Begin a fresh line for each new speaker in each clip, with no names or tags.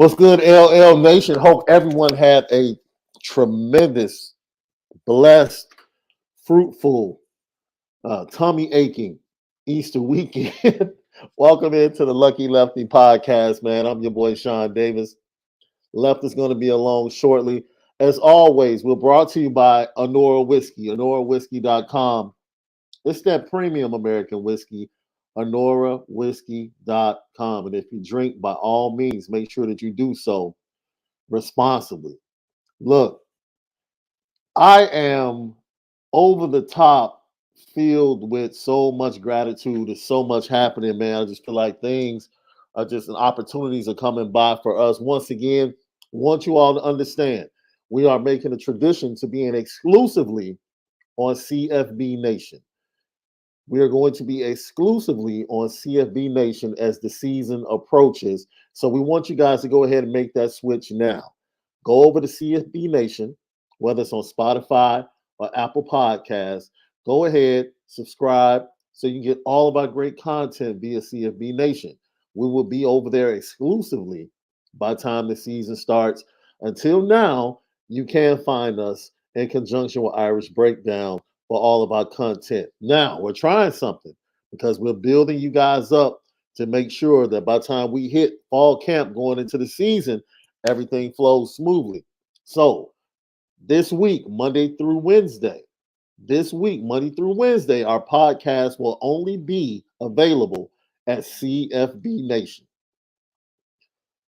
What's good, LL Nation? Hope everyone had a tremendous, blessed, fruitful, tummy aching Easter weekend. Welcome into the Lucky Lefty podcast, man. I'm your boy, Shaun Davis. Left is going to be along shortly. As always, we're brought to you by Onora Whiskey, OnoraWhiskey.com. It's that premium American whiskey, OnoraWhiskey.com. And if you drink, by all means, make sure that you do so responsibly. Look, I am over the top filled with so much gratitude. There's so much happening, man. I just feel like things are just and opportunities are coming by for us. Once again, I want you all to understand we are making a tradition to being exclusively on CFB Nation. We are going to be exclusively on CFB Nation as the season approaches. So we want you guys to go ahead and make that switch now. Go over to CFB Nation, whether it's on Spotify or Apple Podcasts. Go ahead, subscribe so you can get all of our great content via CFB Nation. We will be over there exclusively by the time the season starts. Until now, you can find us in conjunction with Irish Breakdown for all of our content. Now, we're trying something because we're building you guys up to make sure that by the time we hit fall camp going into the season, everything flows smoothly. So this week, Monday through Wednesday, our podcast will only be available at CFB Nation.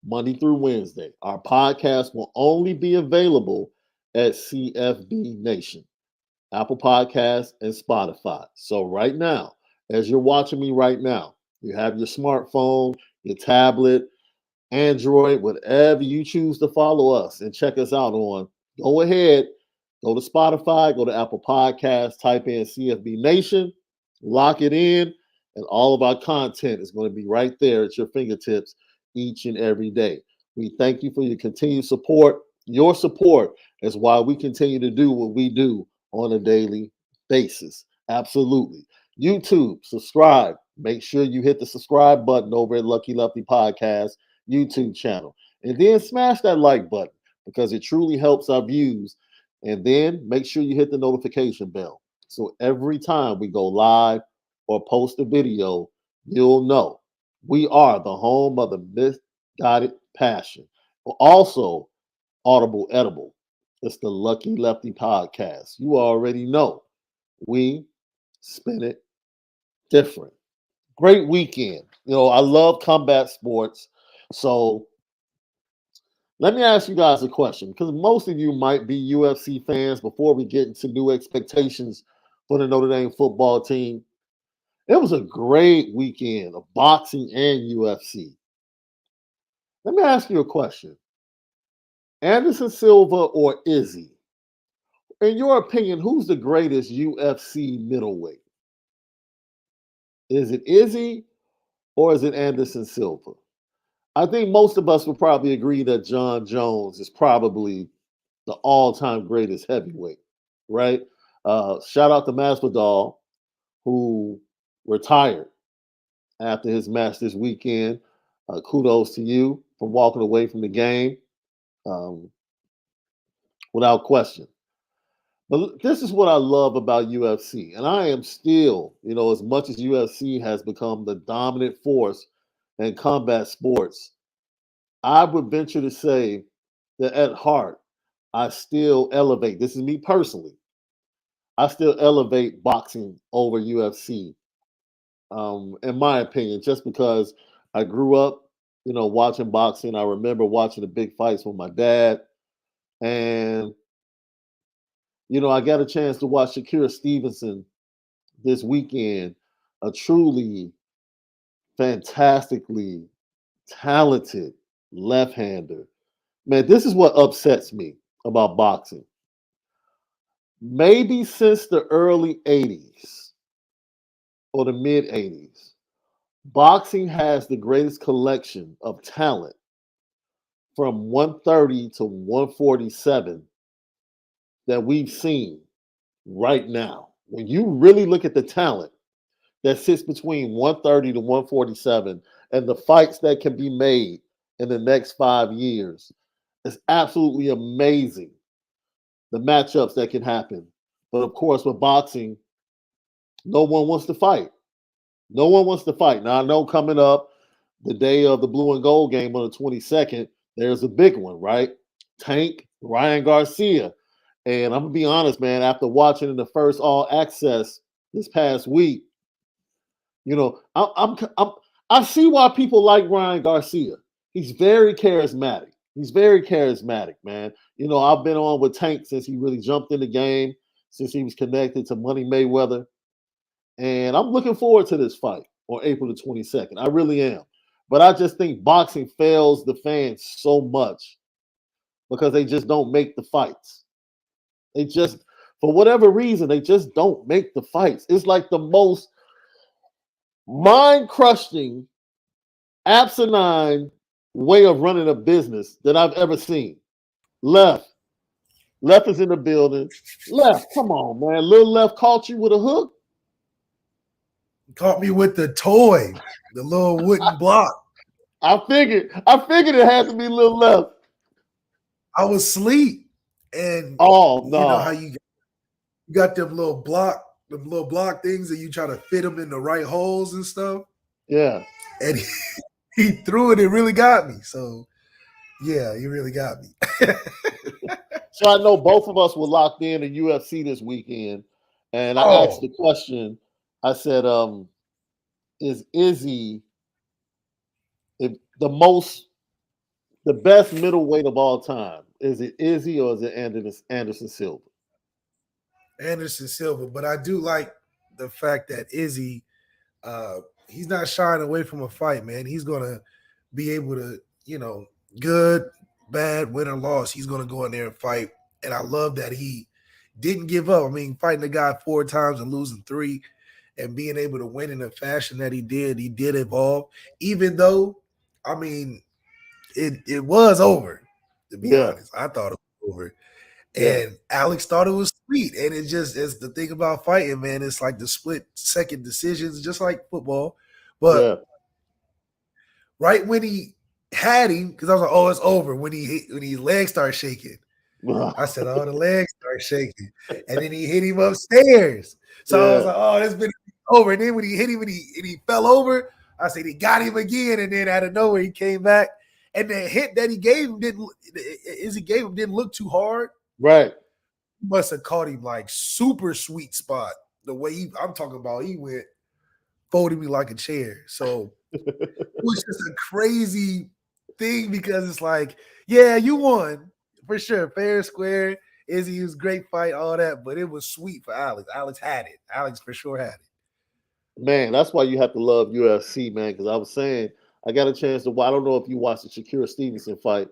Monday through Wednesday, our podcast will only be available at CFB Nation, Apple Podcasts, and Spotify. So right now, as you're watching me right now, you have your smartphone, your tablet, Android, whatever you choose to follow us and check us out on. Go ahead, go to Spotify, go to Apple Podcasts, type in CFB Nation, lock it in, and all of our content is going to be right there at your fingertips each and every day. We thank you for your continued support. Your support is why we continue to do what we do on a daily basis. Absolutely. YouTube, subscribe. Make sure you hit the subscribe button over at Lucky Lefty Podcast YouTube channel. And then smash that like button because it truly helps our views. And then make sure you hit the notification bell. So every time we go live or post a video, you'll know we are the home of the misguided passion. Also, Audible Edible. It's the Lucky Lefty Podcast. You already know we spin it different. Great weekend. You know, I love combat sports. So let me ask you guys a question because most of you might be UFC fans before we get into new expectations for the Notre Dame football team. It was a great weekend of boxing and UFC. Let me ask you a question. Anderson Silva or Izzy? In your opinion, who's the greatest UFC middleweight? Is it Izzy or is it Anderson Silva? I think most of us would probably agree that John Jones is probably the all-time greatest heavyweight, right? Shout out to Masvidal, who retired after his match this weekend. Kudos to you for walking away from the game without question. But this is what I love about UFC. And I am still, you know, as much as UFC has become the dominant force in combat sports, I would venture to say that at heart, I still elevate. This is me personally. I still elevate boxing over UFC, in my opinion, just because I grew up, you know, watching boxing. I remember watching the big fights with my dad. And you know, I got a chance to watch Shakira Stevenson this weekend, a truly fantastically talented left-hander. Man, this is what upsets me about boxing. Maybe since the early 80s or the mid 80s, boxing has the greatest collection of talent from 130 to 147 that we've seen right now. When you really look at the talent that sits between 130 to 147 and the fights that can be made in the next 5 years. It's absolutely amazing, the matchups that can happen. But of course, with boxing, no one wants to fight. No one wants to fight. Now, I know coming up the day of the blue and gold game on the 22nd, there's a big one, right? Tank, Ryan Garcia. And I'm going to be honest, man, after watching in the first All Access this past week, you know, I see why people like Ryan Garcia. He's very charismatic. He's very charismatic, man. You know, I've been on with Tank since he really jumped in the game, since he was connected to Money Mayweather. And I'm looking forward to this fight on April the 22nd. I really am. But I just think boxing fails the fans so much because they just don't make the fights. They just, for whatever reason, they just don't make the fights. It's like the most mind-crushing, asinine way of running a business that I've ever seen. Left is in the building. Left, come on, man. Little Left caught you with a hook.
Caught me with the toy, the little wooden block.
I figured it had to be Little Left.
I was asleep, and
no.
You know how you got them little block things that you try to fit them in the right holes and stuff.
Yeah.
And he threw it. It really got me. So, yeah, he really got me.
So I know both of us were locked in UFC this weekend, and I asked the question. I said, "Is Izzy the best middleweight of all time? Is it Izzy or is it Anderson Silva?"
Anderson Silva, but I do like the fact that Izzy, he's not shying away from a fight, man. He's gonna be able to, you know, good, bad, win or loss, he's gonna go in there and fight. And I love that he didn't give up. I mean, fighting the guy 4 times and losing 3, and being able to win in the fashion that he did evolve. Even though, I mean, it was over. To be honest, I thought it was over. And Alex thought it was sweet. And it just is the thing about fighting, man. It's like the split second decisions, just like football. But right when he had him, because I was like, oh, it's over. When his legs start shaking, I said, oh, the legs start shaking. And then he hit him upstairs. So I was like, oh, this been over. And then when he hit him and he fell over, I said, he got him again. And then out of nowhere, he came back. And the hit that he gave him didn't look too hard.
Right.
He must have caught him like super sweet spot. The way I'm talking about, he went folded me like a chair. So it was just a crazy thing because it's like, yeah, you won for sure. Fair, square. Izzy was great fight, all that, but it was sweet for Alex. Alex had it. Alex for sure had it.
Man, that's why you have to love UFC, man, because I was saying, I got a chance to, I don't know if you watched the Shakur Stevenson fight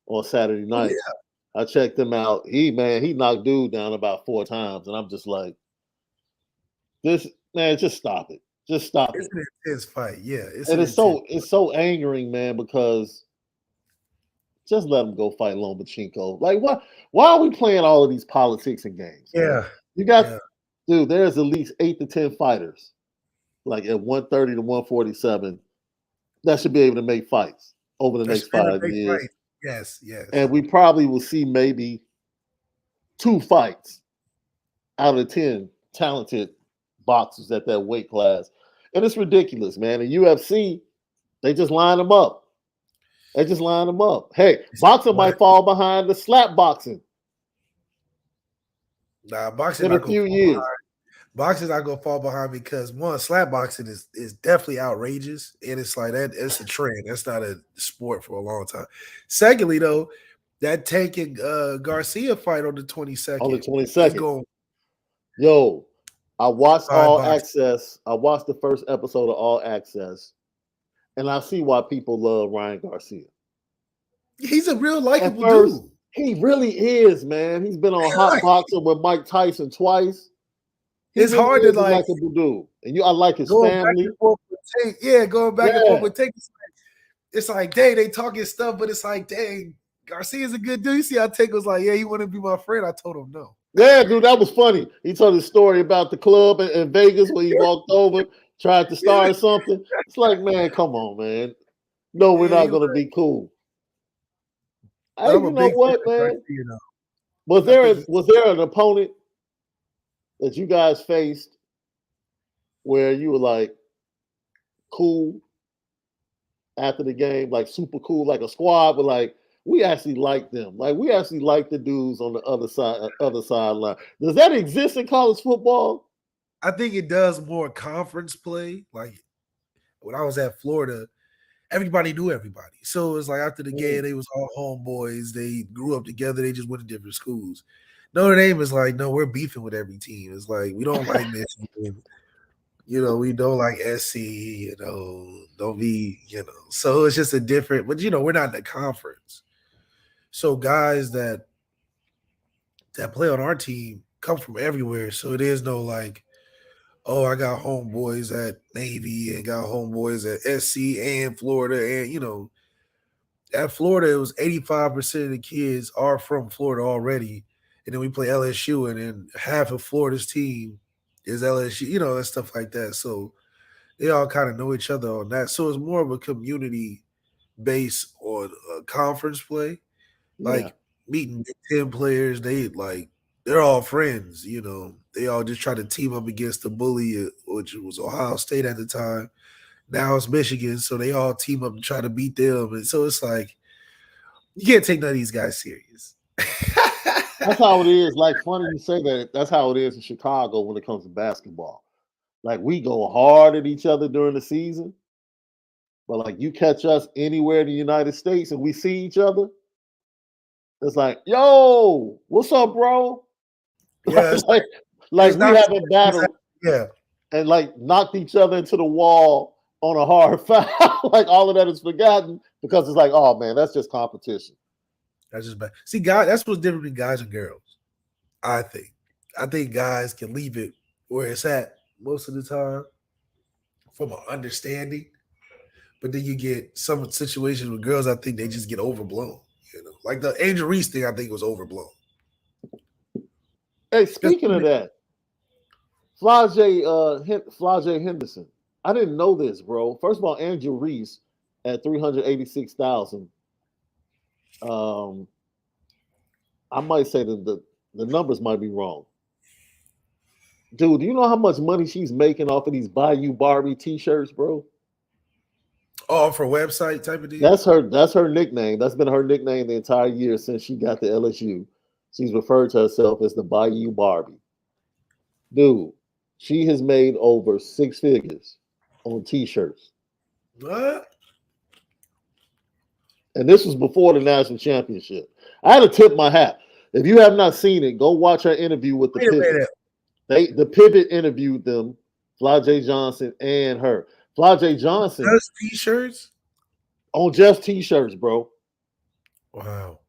on Saturday night. Oh, yeah. I checked him out. He knocked dude down about 4 times, and I'm just like, just stop it. Just stop it.
It's an intense fight, yeah.
It's so angering, man, because just let him go fight Lomachenko. Like, why are we playing all of these politics and games?
Yeah.
Man? You got, dude, there's at least 8 to 10 fighters, like at 130 to 147, that should be able to make fights over the next 5 years.
Fight. Yes.
And we probably will see maybe 2 fights out of 10 talented boxers at that weight class. And it's ridiculous, man. In UFC, they just line them up. Hey, boxing might fall behind the slap boxing.
Nah, boxing
in a few years.
Boxing's not gonna fall behind because one, slap boxing is definitely outrageous, and it's like that. It's a trend. That's not a sport for a long time. Secondly, though, that Tank and Garcia fight on the 22nd.
On the 22nd. Yo, I watched All Access. I watched the first episode of All Access, and I see why people love Ryan Garcia.
He's a real likable dude.
He really is, man. He's been on Hot Boxing with Mike Tyson twice.
It's hard to like
a dude, and I like his family.
Going back and forth with Tank. It's like, dang, they talking stuff, but it's like, dang, Garcia's a good dude. You see how Tank was like, yeah, he wanted to be my friend. I told him no.
Yeah, dude, that was funny. He told his story about the club in Vegas when he walked over, tried to start something. It's like, man, come on, man. No, we're not gonna be cool. Hey,
I'm
you
a
know
big fan
what,
of
man?
Garcia, though.
Was
I think
there an opponent that you guys faced where you were like cool after the game, like super cool, like a squad, but like we actually like them. Like we actually like the dudes on the other sideline. Does that exist in college football?
it does more conference play. Like when I was at Florida, everybody knew everybody. So it's like after the game, they was all homeboys. They grew up together. They just went to different schools. Notre Dame is like, no, we're beefing with every team. It's like we don't like Michigan. We don't like SC. Don't be. So it's just a different. But we're not in the conference. So guys that play on our team come from everywhere. So it is no like, oh, I got homeboys at Navy and got homeboys at SC and Florida. And, at Florida, it was 85% of the kids are from Florida already. And then we play LSU, and then half of Florida's team is LSU, and stuff like that. So they all kind of know each other on that. So it's more of a community base on conference play.
Yeah,
Like meeting Big Ten players, they're all friends. They all just try to team up against the bully, which was Ohio State at the time. Now it's Michigan, so they all team up and try to beat them. And so it's like you can't take none of these guys serious.
that's how it is. Like funny you say that. That's how it is in Chicago when it comes to basketball. Like we go hard at each other during the season, but like you catch us anywhere in the United States and we see each other, it's like, yo, what's up, bro?
Yeah,
like, like
it's
we
not.
haven't battled
Yeah,
and like knocked each other into the wall on a hard foul. Like all of that is forgotten because it's like, oh man, that's just competition.
that's just bad. See, guys, that's what's different between guys and girls. I think. I think guys can leave it where it's at most of the time from an understanding. But then you get some situations with girls, I think they just get overblown. Like the Angel Reese thing, I think was overblown.
Hey,
Just
speaking of that, Flajay Henderson. I didn't know this, bro. First of all, Andrew Reese at 386,000. Um, I might say that the numbers might be wrong. Dude, do you know how much money she's making off of these Bayou Barbie t-shirts, bro?
for website type of deal.
That's her nickname. That's been her nickname the entire year since she got to LSU. She's referred to herself as the Bayou Barbie. Dude, she has made over six figures on t-shirts.
What?
And this was before the national championship. I had to tip my hat. If you have not seen it, go watch her interview with the
Wait a
Pivot.
minute.
The Pivot interviewed them, Flajay Johnson and her. Flajay Johnson
Just t-shirts?
on just t-shirts, bro.
Wow.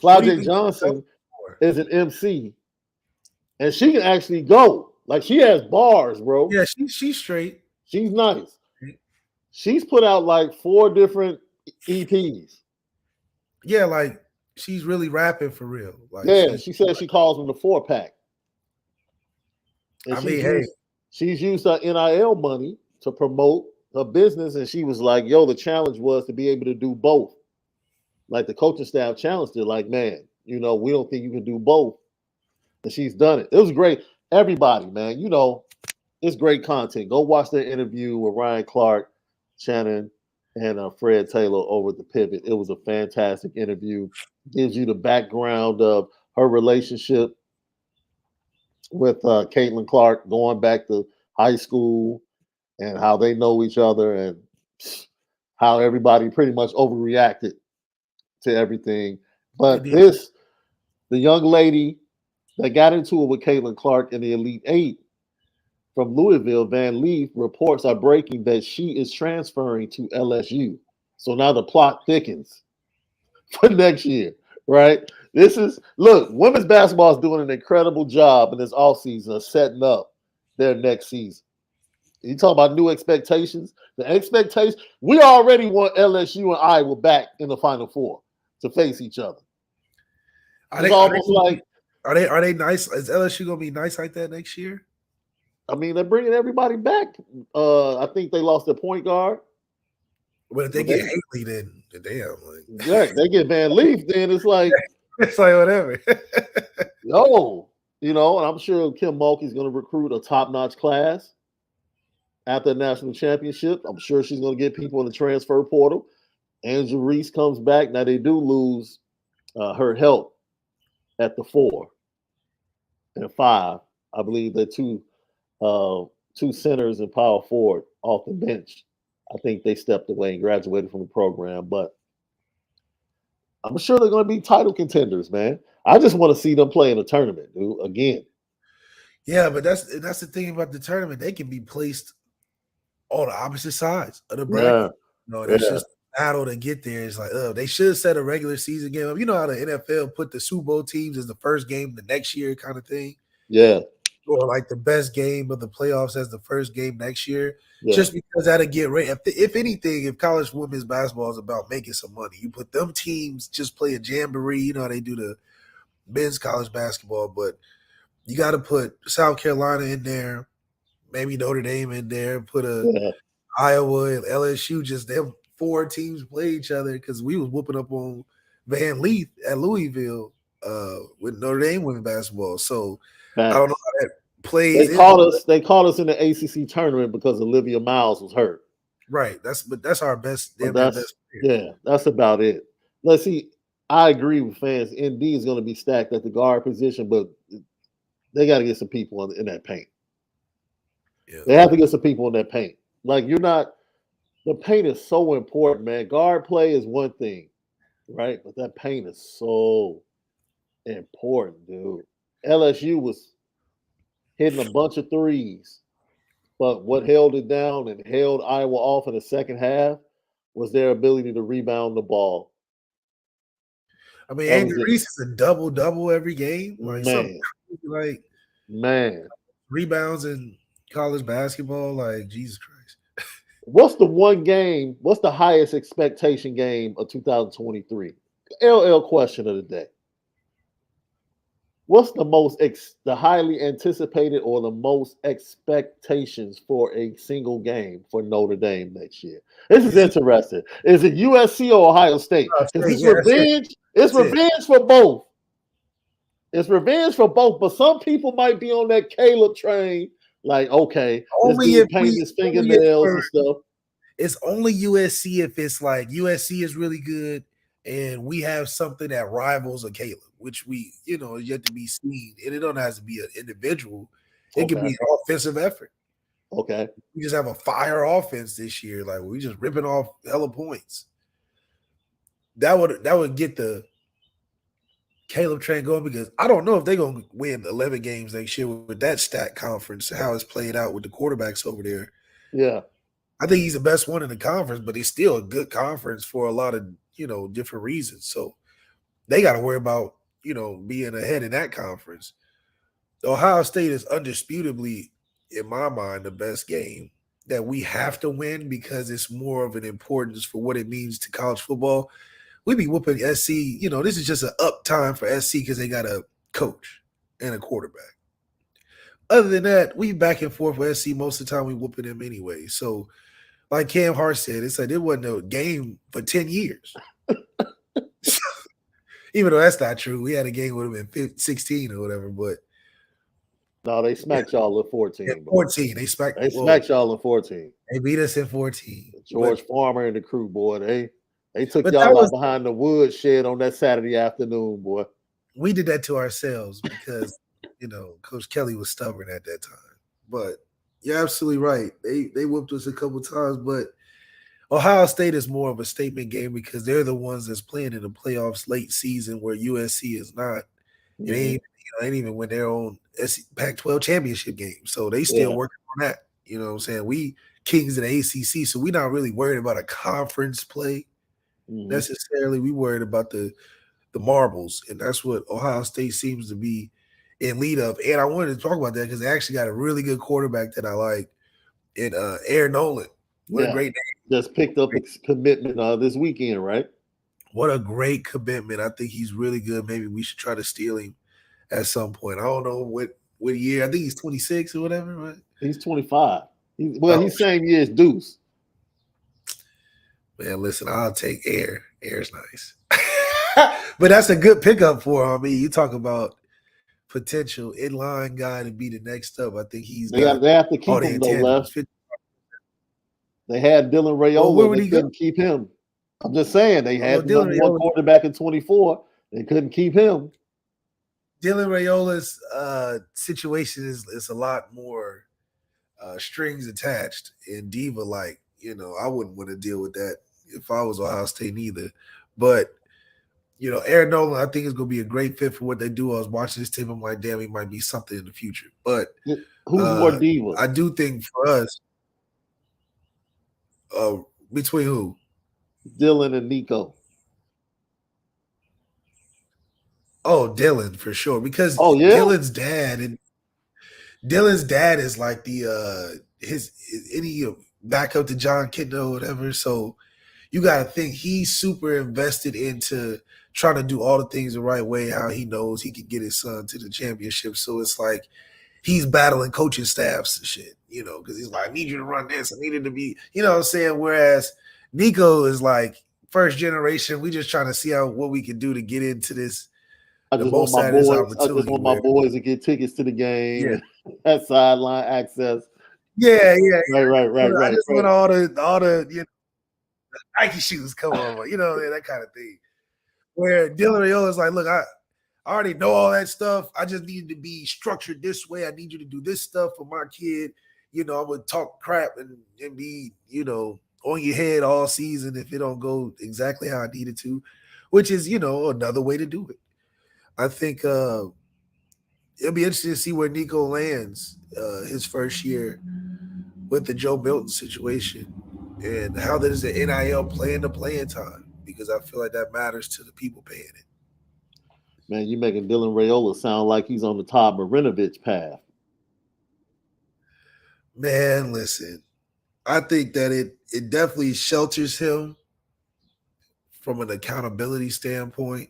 What do you
Flajay
think she's going
Johnson
for?
is an MC, and she can actually go. Like she has bars, bro.
Yeah, she's straight.
She's nice. She's put out like 4 different EPs.
Yeah, like she's really rapping for real. Like
Yeah, she says she calls them the 4-pack. And
I mean, hey,
she's used her NIL money to promote her business, and she was like, "Yo, the challenge was to be able to do both." Like the coaching staff challenged her, like, "Man, we don't think you can do both," and she's done it. It was great. Everybody, man, it's great content. Go watch the interview with Ryan Clark, Shannon, and Fred Taylor over at the Pivot. It was a fantastic interview. Gives you the background of her relationship with Caitlin Clark going back to high school and how they know each other and how everybody pretty much overreacted to everything. But the young lady that got into it with Caitlin Clark in the Elite Eight from Louisville, Van Leaf, reports are breaking that she is transferring to LSU. So now the plot thickens for next year, right? Women's basketball is doing an incredible job in this offseason of setting up their next season. You talk about new expectations. The expectation we already want LSU and Iowa back in the Final Four to face each other.
Are they nice? Is LSU gonna be nice like that next year?
I mean, they're bringing everybody back. I think they lost their point guard.
But if they get Haley, then damn,
yeah, they get Van Leaf, then it's like
whatever.
yo, and I'm sure Kim Mulkey's going to recruit a top-notch class after the national championship. I'm sure she's going to get people in the transfer portal. Angel Reese comes back. Now they do lose her help at the 4 and 5. I believe they're two centers and power forward off the bench. I think they stepped away and graduated from the program, but I'm sure they're going to be title contenders, man. I just want to see them play in a tournament, dude, again.
Yeah, but that's the thing about the tournament. They can be placed on the opposite sides of the bracket. That's just a battle to get there. It's like, they should set a regular season game up. You know how the NFL put the Super Bowl teams as the first game the next year kind of thing?
Yeah.
Or like the best game of the playoffs as the first game next year, just because that'll get ready. If anything, if college women's basketball is about making some money, you put them teams just play a jamboree. You know how they do the men's college basketball, but you got to put South Carolina in there, maybe Notre Dame in there, put Iowa and LSU. Just them 4 teams play each other because we was whooping up on Van Leaf at Louisville with Notre Dame women's basketball. So I don't know how that plays.
They called us in the ACC tournament because Olivia Miles was hurt.
Right. That's our best.
Best player. That's about it. Let's see. I agree with fans. ND is going to be stacked at the guard position, but they got to get some people in that paint. Yeah. They have to get some people in that paint. Like the paint is so important, man. Guard play is one thing, right? But that paint is so important, dude. LSU was hitting a bunch of threes, but what held it down and held Iowa off in the second half was their ability to rebound the ball.
I mean, Andrew Reese is a double-double every game. Like
man. Man.
Rebounds in college basketball, like Jesus Christ.
What's the highest expectation game of 2023? LL question of the day. What's the highly anticipated or the most expectations for a single game for Notre Dame next year? This is interesting. Is it USC or Ohio State? Because it's revenge. It's revenge for both. It's revenge for both, but some people might be on that Caleb train. Like, okay,
only if
paint his fingernails and stuff.
It's only USC if it's like USC is really good and we have something that rivals a Caleb, which we, is yet to be seen. And it don't have to be an individual. It can be an offensive effort.
Okay.
We just have a fire offense this year. Like we just ripping off hella points. That would get the Caleb train going because I don't know if they're going to win 11 games next year with that stat conference, how it's played out with the quarterbacks over there.
Yeah.
I think he's the best one in the conference, but he's still a good conference for a lot of, different reasons. So they got to worry about, being ahead in that conference. Ohio State is undisputably, in my mind, the best game that we have to win because it's more of an importance for what it means to college football. We be whooping SC. This is just an up time for SC because they got a coach and a quarterback. Other than that, we back and forth with SC most of the time. We whooping them anyway. So, like Cam Hart said, it's like it wasn't a game for 10 years. Even though that's not true. We had a game would have been 16 or whatever, but
no, they smacked y'all in 14.
In 14. They smacked
y'all in 14.
They beat us in 14.
George Farmer and the crew, boy. They took y'all out behind the woodshed on that Saturday afternoon, boy.
We did that to ourselves because, Coach Kelly was stubborn at that time. But you're absolutely right. They whooped us a couple times, but Ohio State is more of a statement game because they're the ones that's playing in the playoffs late season where USC is not. Mm-hmm. They ain't even win their own Pac-12 championship game. So they still working on that. You know what I'm saying? We kings of the ACC, so we're not really worried about a conference play necessarily. We worried about the marbles, and that's what Ohio State seems to be in lead of. And I wanted to talk about that because they actually got a really good quarterback that I like in Aaron Nolan. What a great name.
Just picked up a commitment this weekend, right?
What a great commitment. I think he's really good. Maybe we should try to steal him at some point. I don't know what year. I think he's 26 or whatever, right?
He's 25. He's same year as Deuce.
Man, listen, I'll take Air. Air's nice. But that's a good pickup for him. I mean, you talk about potential inline guy to be the next up. I think he's
They
got
have to
all
keep
the
him though, Left.
intangibles.
They had Dylan
Well, where
Raiola.
would
They
he go?
couldn't keep him. I'm just saying they
Well,
had the number one quarterback in 24. They couldn't keep him.
Dylan Raiola's situation is a lot more strings attached and diva like. You know, I wouldn't want to deal with that if I was Ohio State neither. But you know, Aaron Nolan, I think is going to be a great fit for what they do. I was watching this tape. I'm like, damn, he might be something in the future. But
Who's more diva?
I do think for us, between who?
Dylan and Nico.
Oh, Dylan for sure. Because
Oh yeah,
Dylan's dad is like the his any backup to John Kitna or whatever. So you got to think he's super invested into trying to do all the things the right way, how he knows he can get his son to the championship. So it's like he's battling coaching staffs and shit, you know, because he's like, I need you to run this. I need it to be, you know what I'm saying? Whereas Nico is like first generation. We just trying to see what we can do to get into this,
I
the
just want
most
my
out of this
boys. I just
opportunity.
want my boys to get tickets to the game.
Yeah.
And that sideline access.
Yeah.
Right.
I just want all the you know, Nike shoes come over, you know, that kind of thing. Where Dylan Raiola is like, look, I already know all that stuff. I just need to be structured this way. I need you to do this stuff for my kid. You know, I'm gonna talk crap and be, you know, on your head all season if it don't go exactly how I need it to, which is, you know, another way to do it. I think it'll be interesting to see where Nico lands his first year with the Joe Milton situation and how does the NIL play into playing time, because I feel like that matters to the people paying it.
Man, you making Dylan Raiola sound like he's on the Todd Marinovich path.
Man, listen, I think that it definitely shelters him from an accountability standpoint.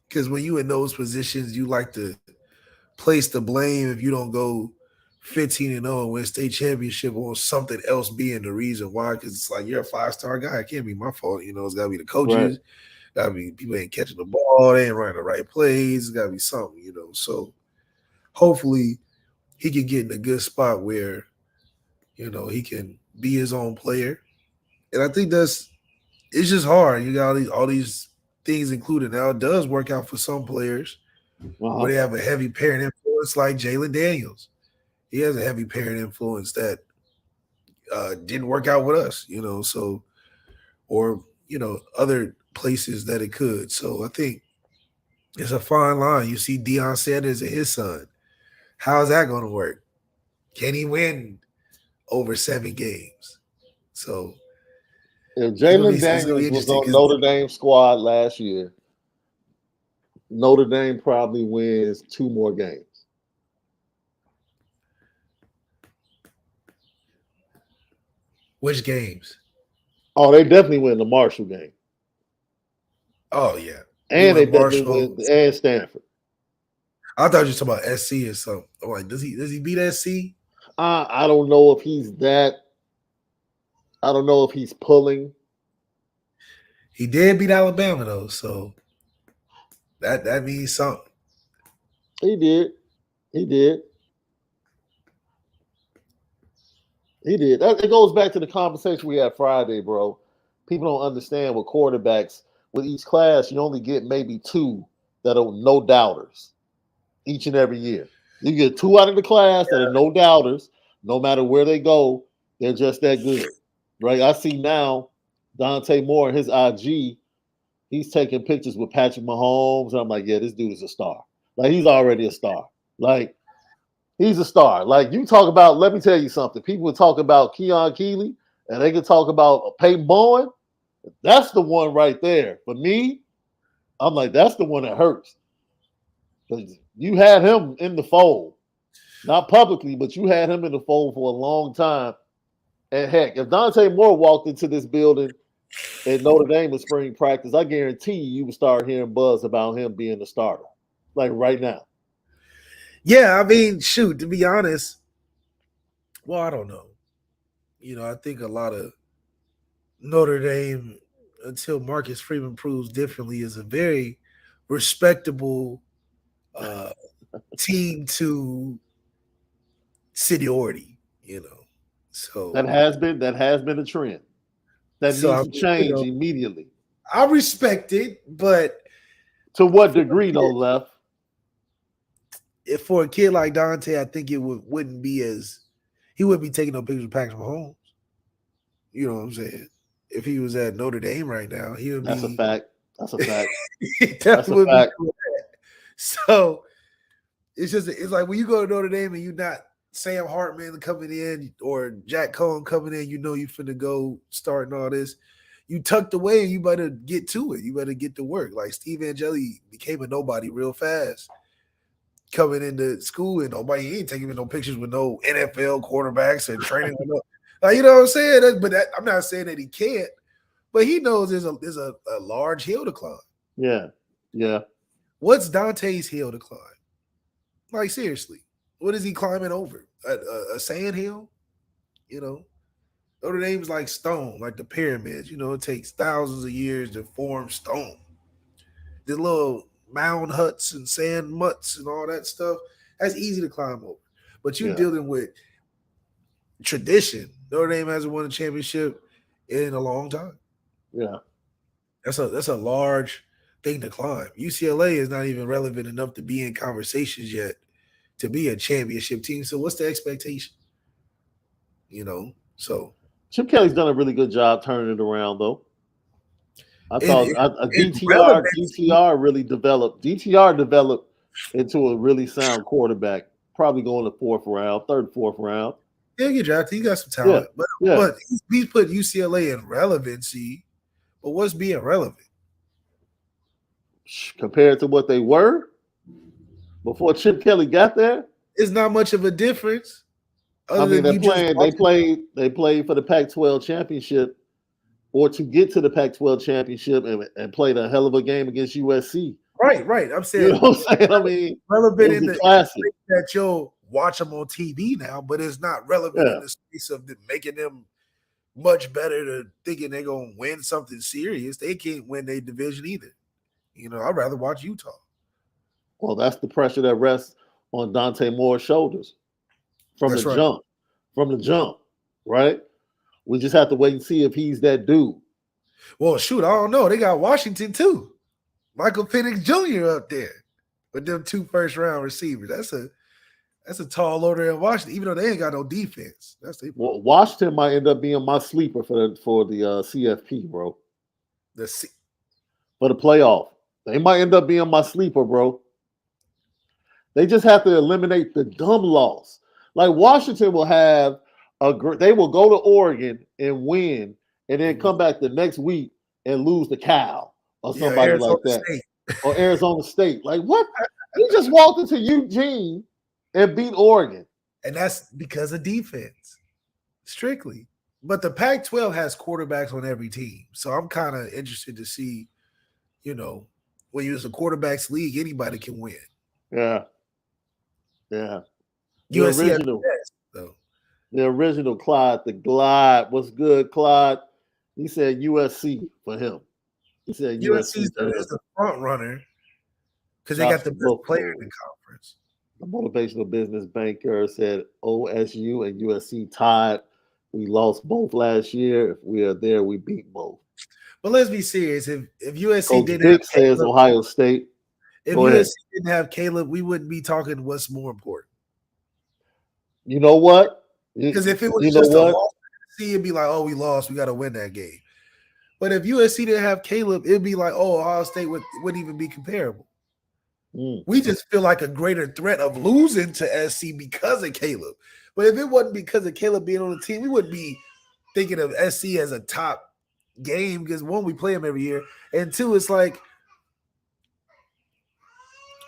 Because when you in those positions, you like to place the blame if you don't go 15-0 and win state championship on something else being the reason why. Because it's like you're a 5-star guy. It can't be my fault. You know, it's got to be the coaches. Got to be people ain't catching the ball. They ain't running the right plays. It's got to be something, you know. So hopefully he can get in a good spot where, you know, he can be his own player. And I think it's just hard. You got all these things included. Now it does work out for some players where they have a heavy parent influence, like Jalen Daniels. He has a heavy parent influence that didn't work out with us, you know. So, or you know, other places that it could. So I think it's a fine line. You see Deion Sanders and his son. How's that going to work? Can he win over 7 games? So
if Jalen Daniels was on Notre Dame squad last year, Notre Dame probably wins 2 more games.
Which games?
Oh, they definitely win the Marshall game.
Oh yeah,
and they definitely win, and Stanford.
I thought you were talking about SC or something. I'm like, does he beat SC?
I don't know if he's that. I don't know if he's pulling.
He did beat Alabama though, so that means something.
He did. It goes back to the conversation we had Friday, bro. People don't understand with quarterbacks. With each class, you only get maybe 2 that are no doubters each and every year. You get 2 out of the class that are no doubters. No matter where they go, they're just that good, right? I see now Dante Moore and his IG. He's taking pictures with Patrick Mahomes. And I'm like, yeah, this dude is a star. Like, he's already a star. Like, he's a star. Like, you talk about, let me tell you something. People would talk about Keon Keeley, and they could talk about Peyton Bowen. That's the one right there. For me, I'm like, that's the one that hurts. Because you had him in the fold. Not publicly, but you had him in the fold for a long time. And heck, if Dante Moore walked into this building at Notre Dame in spring practice, I guarantee you would start hearing buzz about him being the starter. Like right now.
Yeah, I mean, shoot, to be honest, well, I don't know. You know, I think a lot of Notre Dame, until Marcus Freeman proves differently, is a very respectable team to seniority, you know.
That has been a trend. That
So
needs
I
to
mean, you
change
know,
immediately.
I respect it, but
To what degree, no left?
if for a kid like Dante, I think it wouldn't be as he wouldn't be taking no pictures of Patrick Mahomes. You know what I'm saying? If he was at Notre Dame right now, he would
That's a
be.
fact. That's a fact.
He
That's
definitely
a
would be
fact.
doing that. So it's like when you go to Notre Dame and you're not Sam Hartman coming in or Jack Cohen coming in, you know you finna go starting all this. You tucked away and you better get to it. You better get to work. Like Steve Angeli became a nobody real fast coming into school and nobody ain't taking no pictures with no NFL quarterbacks and training with no, like, you know what I'm saying? I'm not saying that he can't, but he knows there's a large hill to climb.
Yeah. Yeah.
What's Dante's hill to climb? Like seriously, what is he climbing over? A sand hill? You know, Notre Dame's like stone, like the pyramids. You know, it takes thousands of years to form stone. The little mound huts and sand mutts and all that stuff, that's easy to climb over. But you're
Yeah.
dealing with tradition. Notre Dame hasn't won a championship in a long time.
Yeah.
That's a large thing to climb. UCLA is not even relevant enough to be in conversations yet to be a championship team. So what's the expectation? You know, so
Chip Kelly's done a really good job turning it around, though. I thought
relevancy,
DTR really developed. DTR developed into a really sound quarterback. Probably going the third, fourth round.
he'll get drafted. He got some
Yeah.
talent,
Yeah.
but he's put UCLA in relevancy. But what's being relevant?
Compared to what they were before Chip Kelly got there,
It's not much of a difference.
I mean, they played for the Pac-12 championship, or to get to the Pac-12 championship and played a hell of a game against USC.
Right. I'm saying,
You know what I'm saying? I mean,
relevant in the
classic
that you'll watch them on TV now, but it's not relevant in the space of making them much better to thinking they're gonna win something serious. They can't win their division either. You know, I'd rather watch Utah.
Well, that's the pressure that rests on Dante Moore's shoulders from the jump. From the jump, right? We just have to wait and see if he's that dude.
Well, shoot, I don't know. They got Washington too. Michael Penix Jr. up there with them 2 first-round receivers. That's a tall order in Washington, even though they ain't got no defense.
Well, Washington might end up being my sleeper for the CFP, bro. For the playoff. They might end up being my sleeper, bro. They just have to eliminate the dumb loss. Like Washington will have they will go to Oregon and win, and then come back the next week and lose to Cal or somebody like that.
State.
Or Arizona State. Like what? You just walked into Eugene and beat Oregon.
And that's because of defense. Strictly. But the Pac-12 has quarterbacks on every team. So I'm kind of interested to see, you know, when you're a quarterbacks league, anybody can win.
Yeah. Yeah.
USC
the original Clyde, the Glide. What's good, Clyde? He said USC for him. He said USC
is the front runner because they got the best player in the conference.
The motivational business banker said OSU and USC tied. We lost both last year. If we are there, we beat both.
But let's be serious. If USC
Coach
didn't
Dick
have
says
Caleb,
Ohio State.
If USC didn't have Caleb, we wouldn't be talking what's more important.
You know what?
Because if it was just a loss, it'd be like, oh, we lost. We got to win that game. But if USC didn't have Caleb, it'd be like, oh, Ohio State wouldn't even be comparable. We just feel like a greater threat of losing to SC because of Caleb. But if it wasn't because of Caleb being on the team, we wouldn't be thinking of SC as a top game because, one, we play them every year. And two, it's like,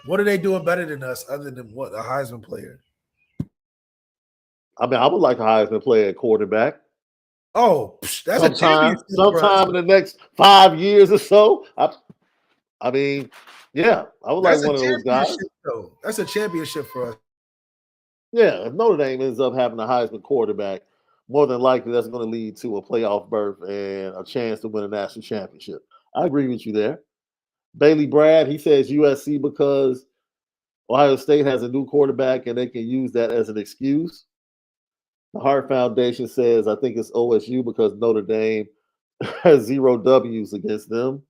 what are they doing better than us other than what, a Heisman player?
I mean, I would like a Heisman player at quarterback.
Oh, that's
sometime in the next 5 years or so. I mean, yeah, I would like one of those guys.
Though. That's a championship for us.
Yeah, if Notre Dame ends up having a Heisman quarterback, more than likely that's going to lead to a playoff berth and a chance to win a national championship. I agree with you there. Bailey Brad, he says USC because Ohio State has a new quarterback and they can use that as an excuse. The Hart Foundation says, I think it's OSU because Notre Dame has 0 W's against them.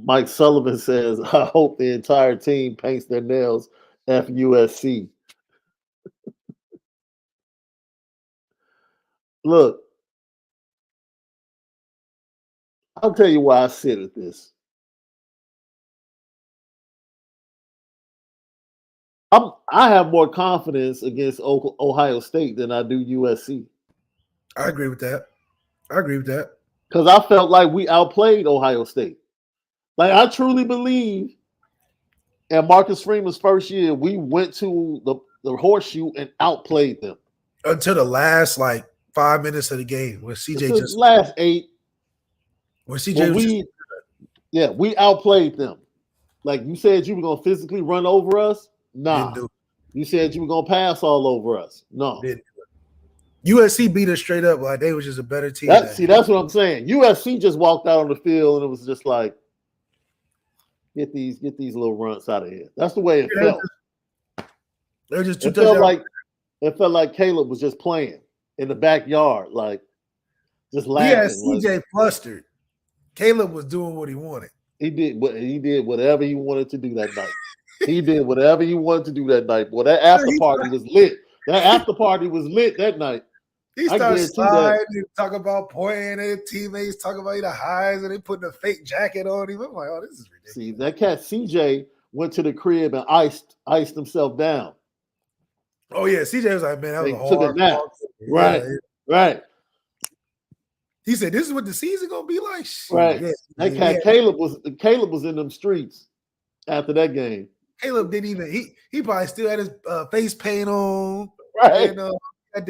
Mike Sullivan says, I hope the entire team paints their nails FUSC. Look, I'll tell you why I sit at this. I have more confidence against Ohio State than I do USC.
I agree with that.
Because I felt like we outplayed Ohio State. Like, I truly believe in Marcus Freeman's first year, we went to the horseshoe and outplayed them.
Until the last, 5 minutes of the game where CJ just...
last 8.
Where CJ
we outplayed them. Like, you said you were going to physically run over us? Nah. You said you were going to pass all over us? No.
USC beat us straight up. Like, they was just a better team.
That's what I'm saying. USC just walked out on the field and it was just like, get these little runts out of here. That's the way it felt.
They're just
it felt like Caleb was just playing in the backyard, like just laughing.
Yeah, CJ flustered. Caleb was doing what he wanted.
He did whatever he wanted to do that night. He did whatever he wanted to do that night. Boy, that after party was lit. That after party was lit that night.
He started sliding, talk about pointing at his teammates, talking about the highs, and they putting a fake jacket on him. I'm like, oh, this is ridiculous.
See, that cat CJ went to the crib and iced himself down.
Oh yeah, CJ was like, man, that was a hard
nap. Right.
He said, "This is what the season gonna be like."
Right. Yeah, that cat Caleb was in them streets after that game.
Caleb didn't even. He probably still had his face paint on.
Right.
And, had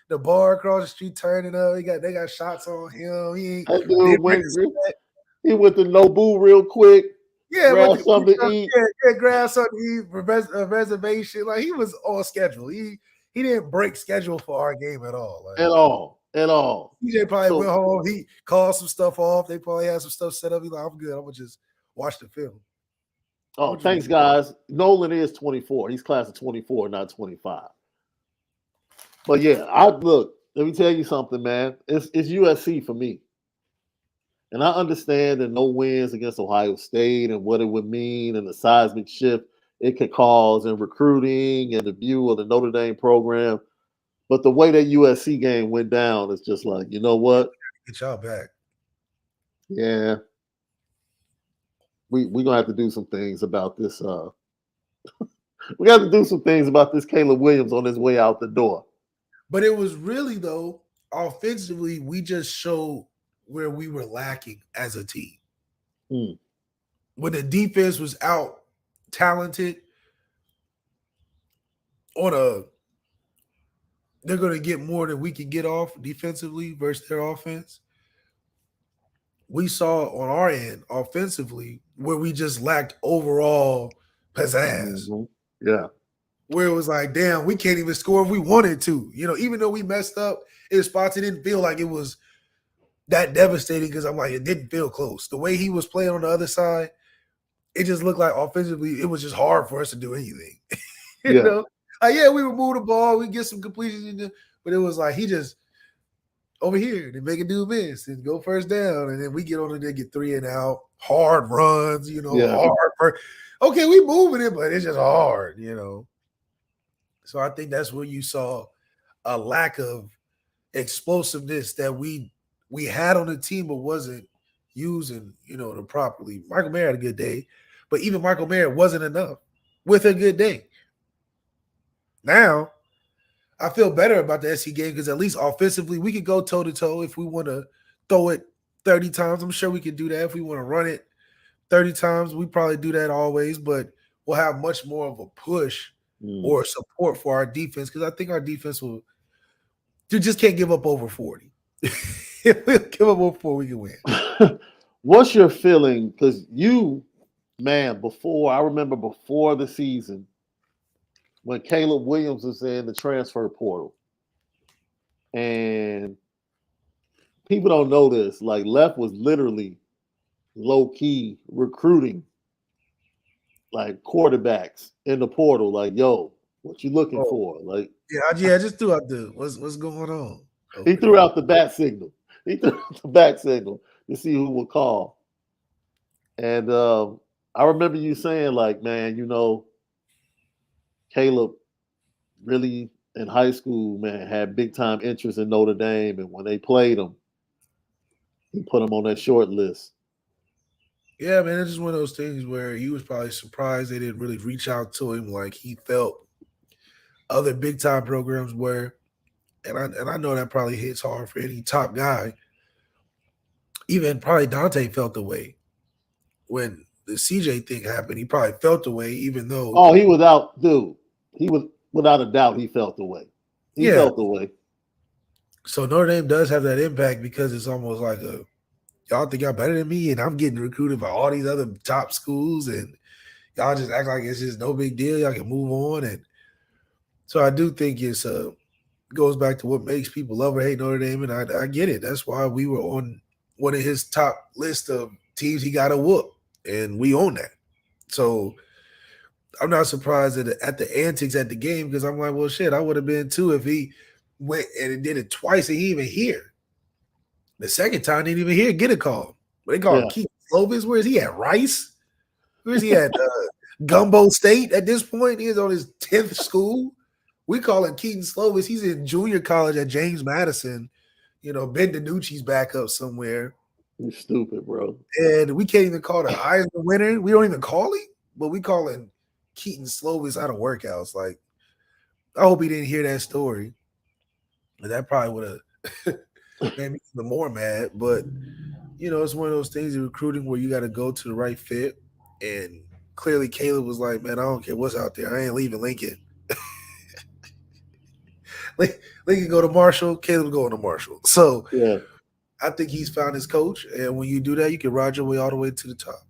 the bar across the street turning up. They got shots on him. He
went to Nobu real quick.
Yeah,
grab something to eat.
Yeah, grab something to eat. A reservation. Like, he was on schedule. He didn't break schedule for our game at all.
At all.
DJ probably went home. He called some stuff off. They probably had some stuff set up. He's like, I'm good. I'm gonna just watch the film.
Oh, thanks, guys. Nolan is 24. He's class of 24, not 25. But yeah, let me tell you something, man. It's USC for me. And I understand that no wins against Ohio State and what it would mean and the seismic shift it could cause in recruiting and the view of the Notre Dame program. But the way that USC game went down is just like, you know what?
Get y'all back.
Yeah. We're going to have to do some things about this. We got to do some things about this Caleb Williams on his way out the door.
But it was really, though, offensively, we just showed where we were lacking as a team. When the defense was out talented they're going to get more than we can get off defensively versus their offense. We saw on our end offensively where we just lacked overall pizzazz.
Mm-hmm. Yeah.
Where it was like, damn, we can't even score if we wanted to. Even though we messed up in spots, it didn't feel like it was that devastating because I'm like, it didn't feel close. The way he was playing on the other side, it just looked like offensively, it was just hard for us to do anything. you know? We would move the ball, we get some completions, but it was like he just over here, they make a dude miss and go first down, and then we get on it, they get 3 and out, hard runs, hard. Okay, we moving it, but it's just hard, So I think that's where you saw a lack of explosiveness that we had on the team, but wasn't using, to properly. Michael Mayer had a good day, but even Michael Mayer wasn't enough with a good day. Now, I feel better about the SC game because at least offensively, we could go toe-to-toe if we want to throw it 30 times. I'm sure we could do that. If we want to run it 30 times, we probably do that always, but we'll have much more of a push or support for our defense because I think our defense you just can't give up over 40. If we give up over 4, we can win.
What's your feeling? Because I remember before the season, when Caleb Williams was in the transfer portal. And people don't know this. Like, Left was literally low key recruiting like quarterbacks in the portal. Like, yo, what you looking
Oh,
for? Like,
yeah. I just threw out the what's going on
he
over
threw
there.
out the bat signal. He threw out the bat signal to see who would call. And I remember you saying, like, man, Caleb really in high school, man, had big time interest in Notre Dame. And when they played him, he put him on that short list.
Yeah, man, it's just one of those things where he was probably surprised they didn't really reach out to him like he felt other big time programs were. And I know that probably hits hard for any top guy. Even probably Dante felt the way when the CJ thing happened. He probably felt the way, even though,
Oh, he was out, dude. He was without a doubt. He felt the way. He
yeah.
felt the way.
So Notre Dame does have that impact because it's almost like y'all think y'all better than me, and I'm getting recruited by all these other top schools, and y'all just act like it's just no big deal. Y'all can move on, and so I do think it's goes back to what makes people love or hate Notre Dame, and I get it. That's why we were on one of his top list of teams he got to whoop, and we own that. So I'm not surprised at the antics at the game because I'm like, well, shit, I would have been too if he went and did it twice and he even here. The second time, they didn't even hear get a call. But they call him
Yeah.
Keith Slovis. Where is he at? Rice? Where is he at? Gumbo State at this point? He's on his 10th school. We call him Keaton Slovis. He's in junior college at James Madison. Ben DiNucci's back up somewhere.
You stupid, bro.
And we can't even call the Heisman winner. We don't even call him, but we call him Keaton Slovis out of workouts. Like, I hope he didn't hear that story. And that probably would have made me even more mad. But, it's one of those things in recruiting where you got to go to the right fit. And clearly Caleb was like, man, I don't care what's out there. I ain't leaving Lincoln. Lincoln go to Marshall, Caleb going to Marshall. So
Yeah.
I think he's found his coach. And when you do that, you can ride your way all the way to the top.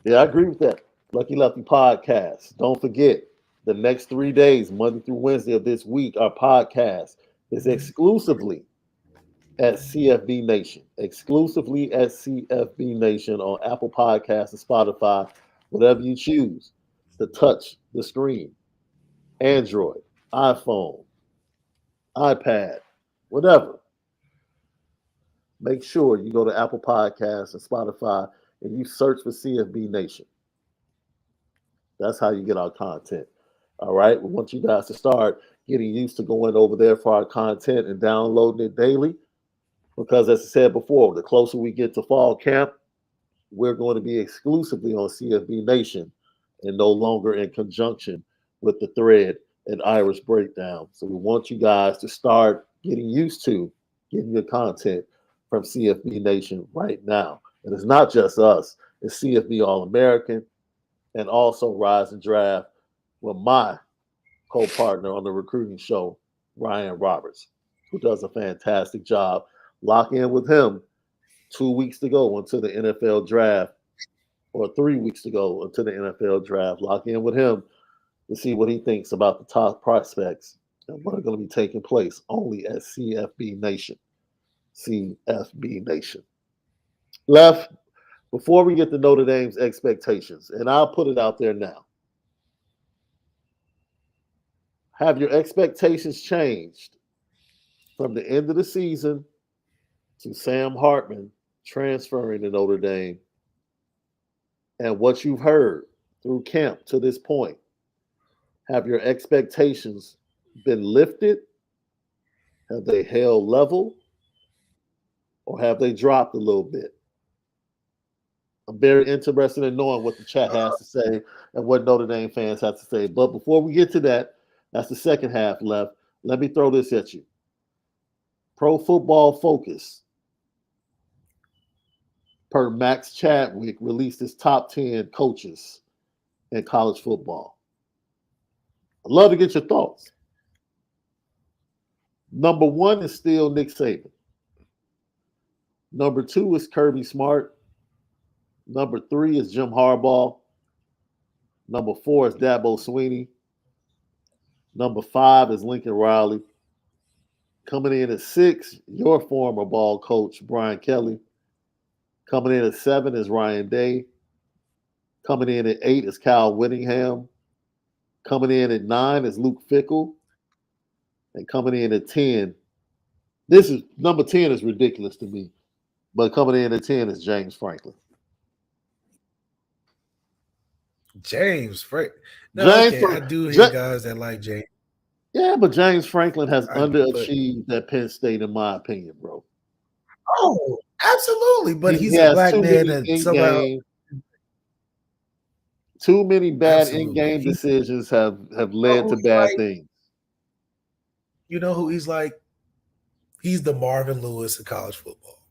Yeah, I agree with that. Lucky Lefty podcast. Don't forget, the next 3 days, Monday through Wednesday of this week, our podcast is exclusively at CFB Nation. Exclusively at CFB Nation on Apple Podcasts and Spotify, whatever you choose to touch the screen. Android, iPhone, iPad, whatever. Make sure you go to Apple Podcasts and Spotify and you search for CFB Nation. That's how you get our content. All right. We want you guys to start getting used to going over there for our content and downloading it daily. Because as I said before, the closer we get to fall camp, we're going to be exclusively on CFB Nation and no longer in conjunction with the Thread and Irish Breakdown. So we want you guys to start getting used to getting your content from CFB Nation right now. And it's not just us, it's CFB All American and also Rise and Draft with my co-partner on the recruiting show, Ryan Roberts, who does a fantastic job. Lock in with him 2 weeks to go until the NFL draft, or 3 weeks to go until the NFL draft. Lock in with him to see what he thinks about the top prospects and what are going to be taking place only at CFB Nation. CFB Nation. Left, before we get to Notre Dame's expectations, and I'll put it out there now. Have your expectations changed from the end of the season to Sam Hartman transferring to Notre Dame and what you've heard through camp to this point? Have your expectations been lifted? Have they held level? Or have they dropped a little bit? I'm very interested in knowing what the chat has to say and what Notre Dame fans have to say. But before we get to that, that's the second half left. Let me throw this at you. Pro Football Focus, per Max Chadwick, released his top 10 coaches in college football. I'd love to get your thoughts. Number 1 is still Nick Saban. Number 2 is Kirby Smart. Number 3 is Jim Harbaugh. Number 4 is Dabo Sweeney. Number 5 is Lincoln Riley. Coming in at 6, your former ball coach, Brian Kelly. Coming in at 7 is Ryan Day. Coming in at 8 is Kyle Whittingham. Coming in at 9 is Luke Fickle. And coming in at 10, number 10 is ridiculous to me. But coming in at 10 is James Franklin.
James Franklin. No, okay, I do hear guys that like James.
Yeah, but James Franklin has underachieved at Penn State, in my opinion, bro.
Oh, absolutely. But he's a black man that somehow
too many bad in-game decisions have led to bad things.
You know who he's like? He's the Marvin Lewis of college football.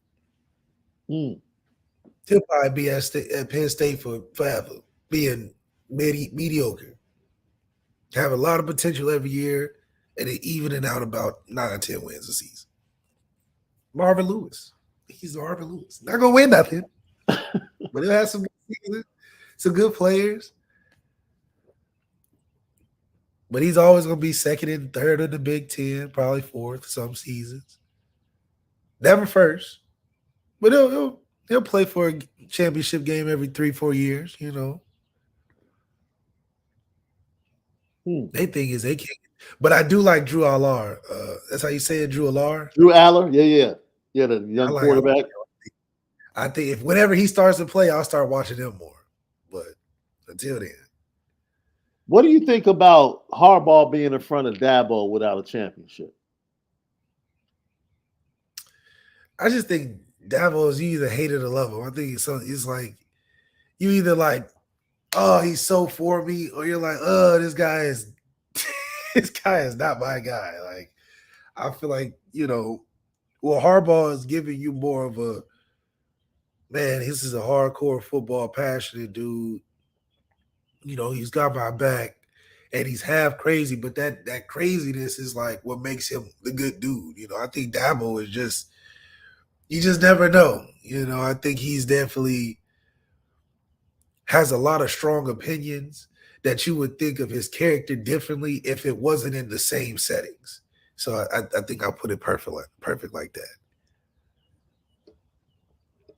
He'll probably be at Penn State for forever, being mediocre. Have a lot of potential every year, and then evening out about 9 or 10 wins a season. Marvin Lewis. He's Marvin Lewis. Not going to win nothing, but he'll have some good players. But he's always going to be second and third in the Big Ten, probably fourth some seasons. Never first. But he'll play for a championship game every 3-4 years, you know. They think is they can't. But I do like Drew Aller. That's how you say it, Drew Aller?
Drew Aller? Yeah. Yeah, the young quarterback.
I think whenever he starts to play, I'll start watching him more. But until then.
What do you think about Harbaugh being in front of Dabo without a championship?
I just think Dabo is, you either hate it or love him. I think it's like you either like, oh, he's so for me, or you're like, oh, this guy is not my guy. Like, I feel like, Harbaugh is giving you more of a, man, this is a hardcore football passionate dude. He's got my back, and he's half crazy, but that craziness is like what makes him the good dude. I think Dabo is just, you just never know. I think he's definitely has a lot of strong opinions that you would think of his character differently if it wasn't in the same settings. So I think I'll put it perfect like that.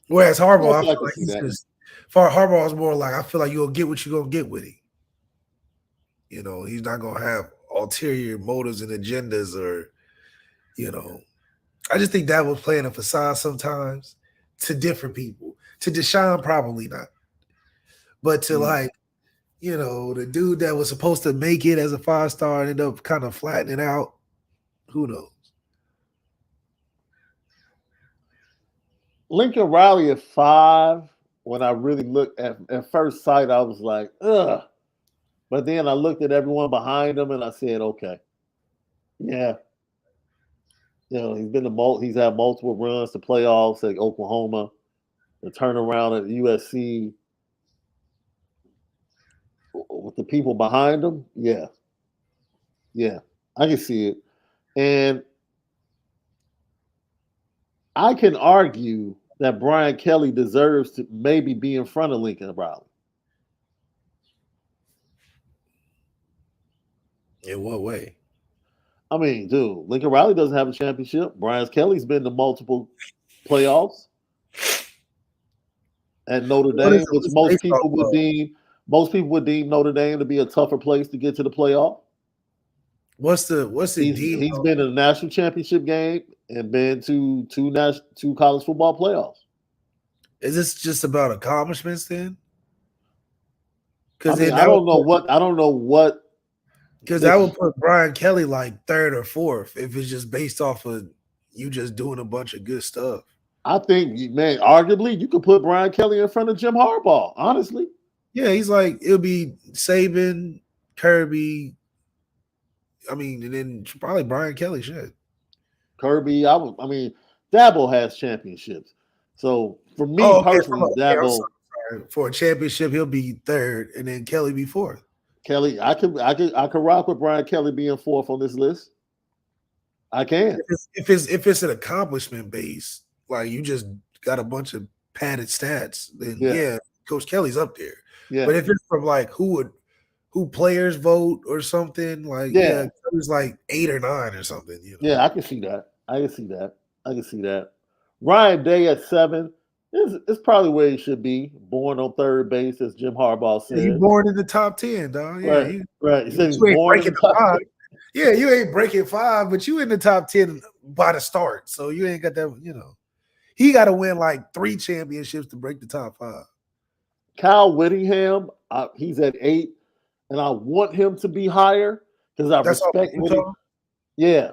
Whereas Harbaugh, I feel like Harbaugh is more like, I feel like you'll get what you're going to get with him. He's not going to have ulterior motives and agendas or, I just think that was playing a facade sometimes to different people. To Deshaun, probably not. But to the dude that was supposed to make it as a 5-star ended up kind of flattening out. Who knows?
Lincoln Riley at 5, when I really looked at first sight, I was like, ugh. But then I looked at everyone behind him and I said, okay. Yeah. He's had multiple runs to playoffs at Oklahoma, the turnaround at USC. With the people behind him, yeah, I can see it. And I can argue that Brian Kelly deserves to maybe be in front of Lincoln Riley.
In what way?
I mean, dude, Lincoln Riley doesn't have a championship. Brian Kelly's been to multiple playoffs at Notre Dame, which most people would deem Notre Dame to be a tougher place to get to the playoff.
What's the deal?
He's been in a national championship game and been to two college football playoffs.
Is this just about accomplishments then?
Because I don't know what.
Because I would put Brian Kelly like 3rd or 4th if it's just based off of you just doing a bunch of good stuff.
I think, man, arguably you could put Brian Kelly in front of Jim Harbaugh, honestly.
Yeah, he's like, it'll be Saban, Kirby, and then probably Brian Kelly should.
Kirby, Dabo has championships. So for me personally, Dabo
for a championship, he'll be 3rd, and then Kelly be 4th.
Kelly, I could rock with Brian Kelly being 4th on this list. I can.
If it's an accomplishment base, like you just got a bunch of padded stats, then yeah Coach Kelly's up there.
Yeah.
But if it's from like who would who players vote or something. Like, yeah, it was like 8 or 9 or something. You know?
Yeah, I can see that. I can see that. Ryan Day at 7 is probably where he should be. Born on third base, as Jim Harbaugh said.
He born in the top 10, dog. Yeah,
right. He said he's born in the top
5. Yeah, you ain't breaking 5, but you in the top 10 by the start. So you ain't got that, you know. He got to win like 3 championships to break the top 5.
Kyle Whittingham, he's at 8, and I want him to be higher because I respect what he. Yeah,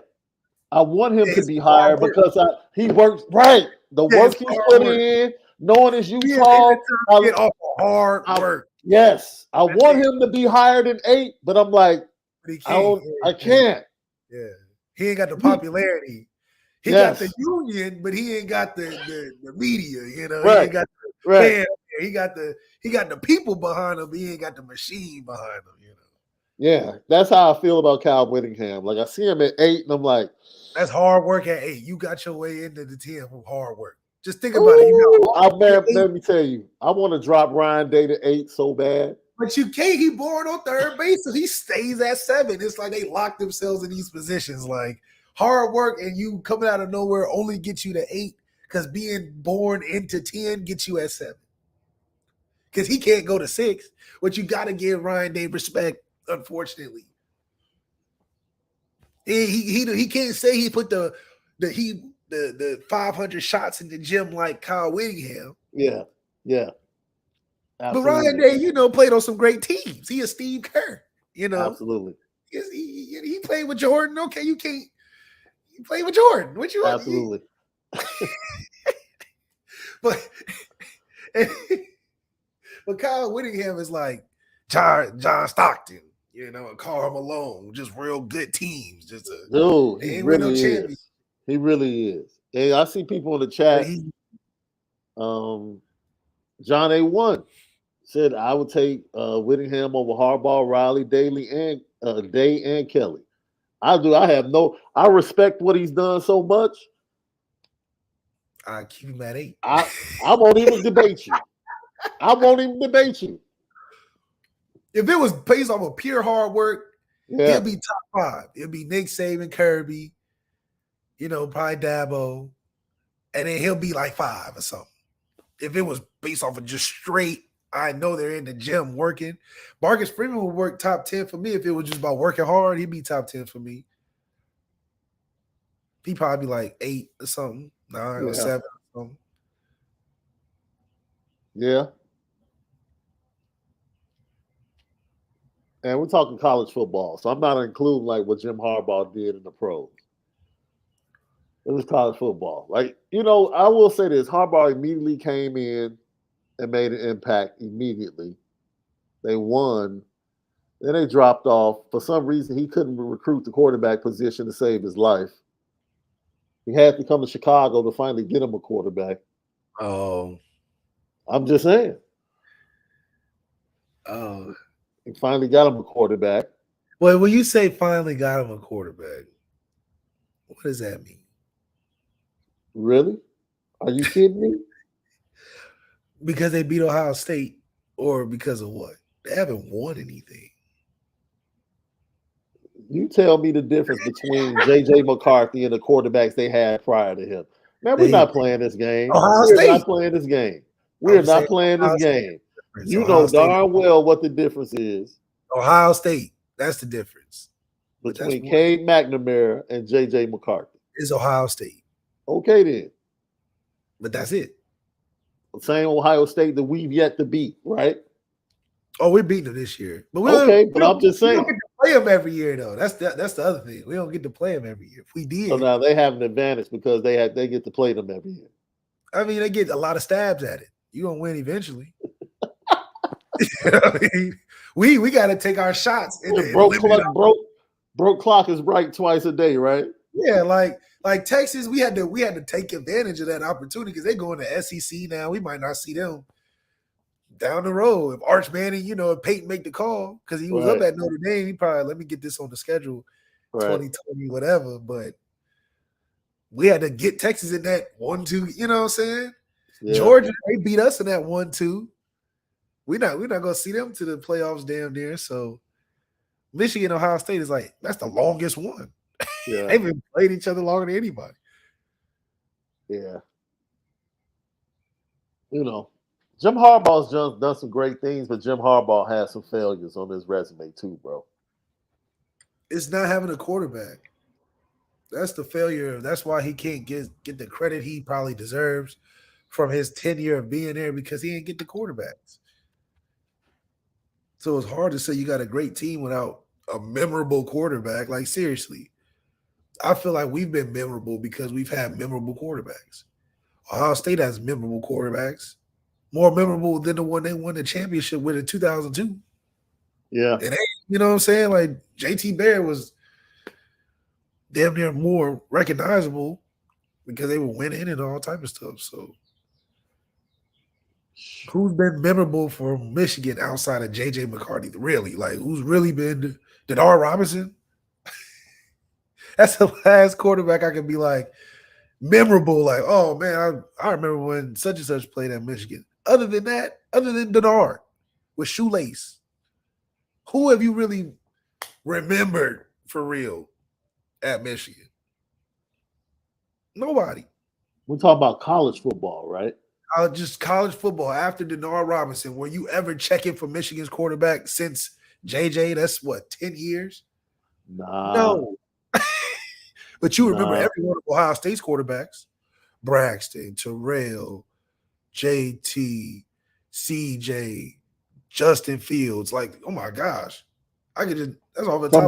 I want him to be higher because he works right. The work he's put in, knowing it's Utah,
get off hard work.
Yes, I want him to be higher than 8, but I'm like, I can't.
Yeah, he ain't got the popularity. He got the union, but he ain't got the media. You know, he ain't got the he got the people behind him. But he ain't got the machine behind him. You know.
Yeah, that's how I feel about Kyle Whittingham. Like I see him at 8, and I'm like,
that's hard work at 8. You got your way into the 10 from hard work. Just think about it. You
know, let me tell you, I want to drop Ryan Day to 8 so bad.
But you can't. He born on third base, so he stays at 7. It's like they lock themselves in these positions. Like hard work and you coming out of nowhere only gets you to 8 because being born into 10 gets you at 7. Because he can't go to 6. But you got to give Ryan Day respect, unfortunately. He can't say he put the 500 shots in the gym like Kyle Whittingham.
Yeah.
Absolutely. But Ryan Day, you know, played on some great teams. He is Steve Kerr, you know.
Absolutely.
He played with Jordan. Okay, you can't. You play with Jordan. What you want?
Absolutely.
But Kyle Whittingham is like John Stockton, you know, and Karl Malone, just real good teams. Just
dude, he really is. He really is. Hey, I see people in the chat. John A1 said I would take Whittingham over Harbaugh, Riley, Day and Kelly. I do. I respect what he's done so much.
I keep him at 8.
I won't even debate you.
If it was based off of pure hard work, he'll be top 5. It'll be Nick Saban, Kirby, you know, probably Dabo, and then he'll be like 5 or something. If it was based off of just straight, I know they're in the gym working. Marcus Freeman would work top 10 for me. If it was just about working hard, he'd be top 10 for me. He'd probably be like 8 or something, 9 or 7 or something.
Yeah. And we're talking college football, so I'm not including like what Jim Harbaugh did in the pros. It was college football. Like, you know, I will say this. Harbaugh immediately came in and made an impact immediately. They won. Then they dropped off. For some reason, he couldn't recruit the quarterback position to save his life. He had to come to Chicago to finally get him a quarterback.
Oh.
I'm just saying.
Oh.
He finally got him a quarterback.
Well, when you say finally got him a quarterback, what does that mean?
Really? Are you kidding me?
Because they beat Ohio State, or because of what? They haven't won anything.
You tell me the difference between J.J. McCarthy and the quarterbacks they had prior to him. Man, we're not playing this game. We're not playing this game. We're not playing this game. You know darn well what the difference is.
Ohio State. That's the difference.
Between Cade McNamara and J.J. McCarthy.
It's Ohio State.
Okay, then.
But that's it.
Same Ohio State that we've yet to beat, right?
Oh, we're beating them this year. But
I'm just saying.
We don't get to play them every year, though. That's the other thing. We don't get to play them every year. If we did.
So now they have an advantage because they get to play them every year.
I mean, they get a lot of stabs at it. You're going to win eventually. You know what I mean? We got to take our shots.
Broke clock is right twice a day, right?
Yeah, like Texas, we had to take advantage of that opportunity because they're going to SEC now. We might not see them down the road. If Arch Manning, you know, if Peyton make the call because he was up at Notre Dame, he probably let me get this on the schedule, 2020, whatever. But we had to get Texas in that 1-2. You know what I'm saying? Yeah. Georgia, they beat us in that 1-2. We're not gonna see them to the playoffs damn near. So Michigan, Ohio State is like, that's the longest one.
Yeah.
They've been played each other longer than anybody.
Yeah. You know, Jim Harbaugh's done some great things, but Jim Harbaugh has some failures on his resume too, bro.
It's not having a quarterback. That's the failure. That's why he can't get the credit he probably deserves from his tenure of being there, because he didn't get the quarterbacks. So it's hard to say you got a great team without a memorable quarterback. Like, seriously, I feel like we've been memorable because we've had memorable quarterbacks. Ohio State has memorable quarterbacks, more memorable than the one they won the championship with in 2002.
Yeah.
And you know what I'm saying? Like, JT Barrett was damn near more recognizable because they were winning and all type of stuff. So who's been memorable for Michigan outside of JJ McCarthy? Really? Like, who's really been Denard Robinson? That's the last quarterback I can be like memorable. Like, oh man, I remember when such and such played at Michigan. Other than that, other than Denard with Shoelace, who have you really remembered for real at Michigan? Nobody.
We're talking about college football, right?
Just college football after Denard Robinson. Were you ever checking for Michigan's quarterback since JJ? That's what, 10 years?
Nah.
No. But you remember every one of Ohio State's quarterbacks. Braxton, Terrell, JT, CJ, Justin Fields. Like, oh my gosh. I could just, that's all the time.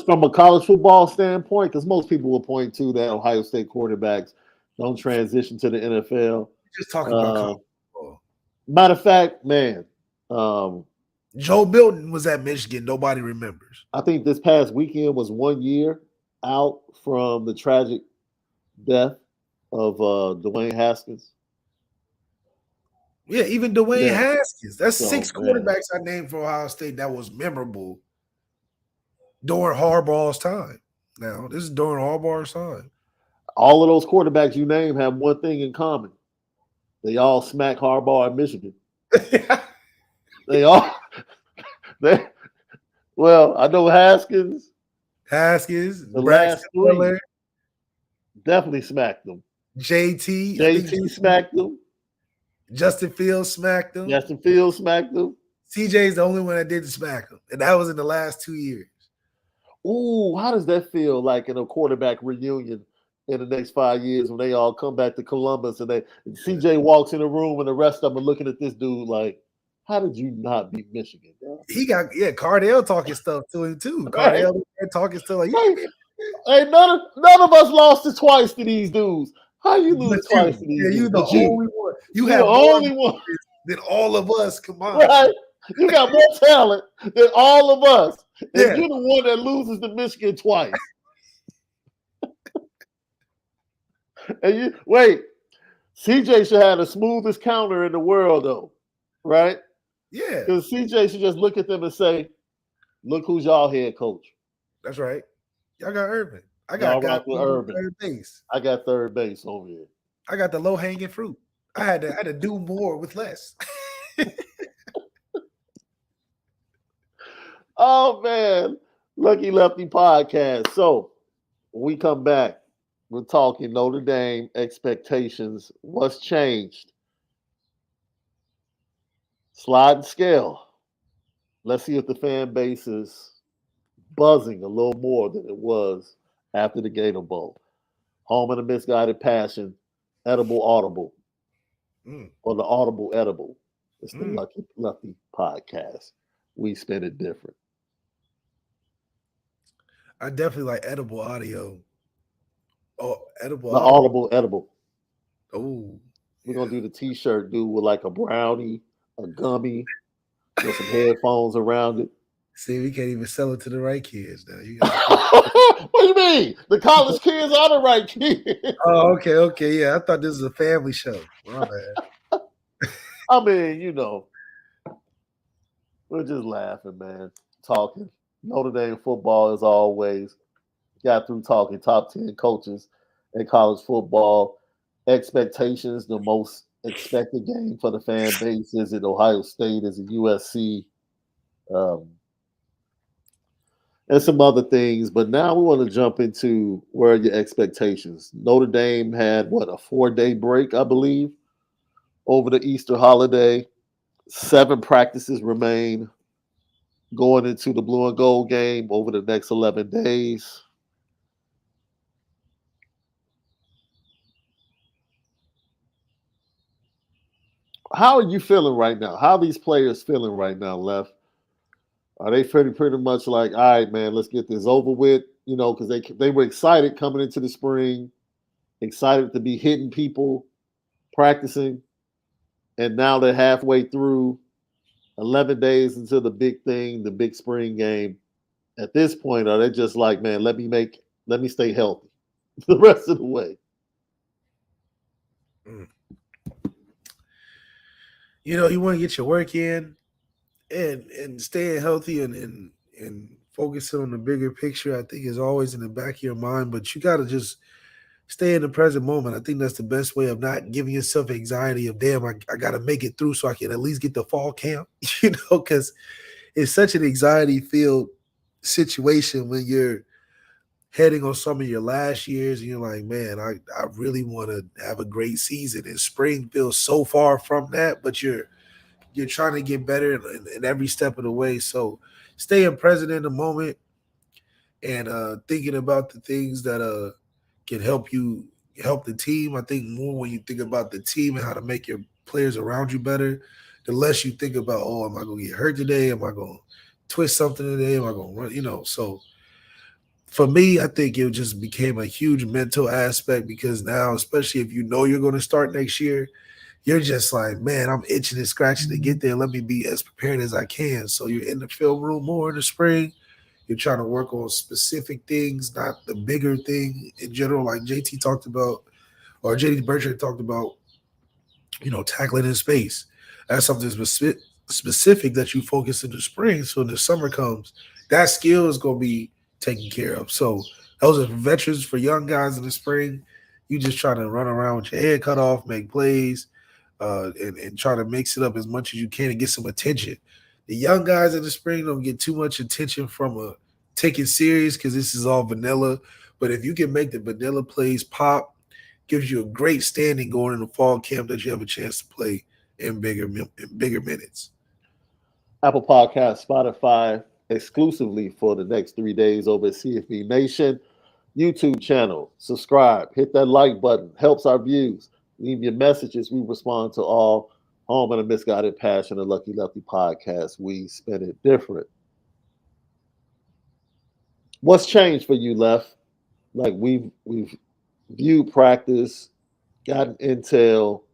From a college football standpoint, because most people will point to that Ohio State quarterbacks don't transition to the NFL.
Just talking about college football.
Matter of fact, man,
Joe Milton was at Michigan. Nobody remembers.
I think this past weekend was 1 year out from the tragic death of Dwayne Haskins.
Yeah, even Dwayne Haskins. That's 6 quarterbacks I named for Ohio State that was memorable during Harbaugh's time. Now, this is during Harbaugh's time.
All of those quarterbacks you name have one thing in common. They all smack Harbaugh at Michigan. Well, I know Haskins, the last 3 definitely smacked them.
JT
smacked them.
Justin Fields smacked them.
CJ's
the only one that didn't smack him, and that was in the last 2 years.
Ooh, how does that feel like in a quarterback reunion in the next 5 years when they all come back to Columbus and CJ walks in the room and the rest of them are looking at this dude like, how did you not beat Michigan? Bro?
He got Cardale talking stuff to him too. Cardale talking stuff like,
hey, none of us lost it twice to these dudes. How you lose twice to these dudes?
You the only one. You
have the only one
than all of us. Come on,
right? You got more talent than all of us, and you're the one that loses to Michigan twice. And you wait, CJ should have the smoothest counter in the world, though, right?
Yeah,
because CJ should just look at them and say, "Look who's y'all head coach."
That's right. Y'all got Urban. I got
Urban.
Third base.
I got third base over here.
I got the low hanging fruit. I had to do more with less.
Oh man, Lucky Lefty podcast. So when we come back, we're talking Notre Dame expectations. What's changed? Slide scale. Let's see if the fan base is buzzing a little more than it was after the Gator Bowl. Home and a misguided passion, edible audible, or the audible edible. It's the Lucky Lefty podcast. We spin it different.
I definitely like edible audio. Oh, edible.
The audible edible.
Oh,
we're gonna do the T-shirt, dude, with like a brownie, a gummy, with some headphones around it.
See, we can't even sell it to the right kids now.
What do you mean? The college kids are the right kids.
Oh, okay. Yeah, I thought this was a family show. My bad.
I mean, you know, we're just laughing, man. Talking Notre Dame football as always. Got through talking top 10 coaches in college football. Expectations, the most expected game for the fan base. Is it Ohio State? Is it USC? and some other things. But now we want to jump into where are your expectations. Notre Dame had what, a 4-day break, I believe, over the Easter holiday. 7 practices remain going into the blue and gold game over the next 11 days. How are you feeling right now? How are these players feeling right now, Left? Are they pretty much like, all right, man, let's get this over with? You know, because they were excited coming into the spring, excited to be hitting people, practicing, and now they're halfway through, 11 days into the big thing, the big spring game. At this point, are they just like, man, let me stay healthy the rest of the way?
You know, you want to get your work in and staying healthy and focusing on the bigger picture, I think is always in the back of your mind. But you got to just stay in the present moment. I think that's the best way of not giving yourself anxiety of, damn, I got to make it through so I can at least get the fall camp, you know, because it's such an anxiety-filled situation when you're heading on some of your last years and you're like, man, I really want to have a great season. And spring feels so far from that, but you're trying to get better in every step of the way. So staying present in the moment and thinking about the things that can help the team. I think more when you think about the team and how to make your players around you better, the less you think about, oh, am I going to get hurt today? Am I going to twist something today? Am I going to run? You know, so for me, I think it just became a huge mental aspect because now, especially if you know you're going to start next year, you're just like, man, I'm itching and scratching to get there. Let me be as prepared as I can. So you're in the film room more in the spring. You're trying to work on specific things, not the bigger thing in general, like JT talked about, or JD Bertrand talked about, you know, tackling in space. That's something specific that you focus in the spring. So when the summer comes, that skill is going to be taken care of. So those are veterans for young guys in the spring. You just try to run around with your head cut off, make plays, and try to mix it up as much as you can and get some attention. The young guys in the spring don't get too much attention from a taking serious because this is all vanilla. But if you can make the vanilla plays pop, gives you a great standing going in the fall camp that you have a chance to play in bigger minutes.
Apple Podcast, Spotify, exclusively for the next 3 days over at CFB Nation. YouTube channel, subscribe, hit that like button, helps our views. Leave your messages. We respond to all. Home and a Misguided Passion, a Lucky Lefty podcast. We spin it different. What's changed for you, Left? Like we've viewed practice, gotten intel.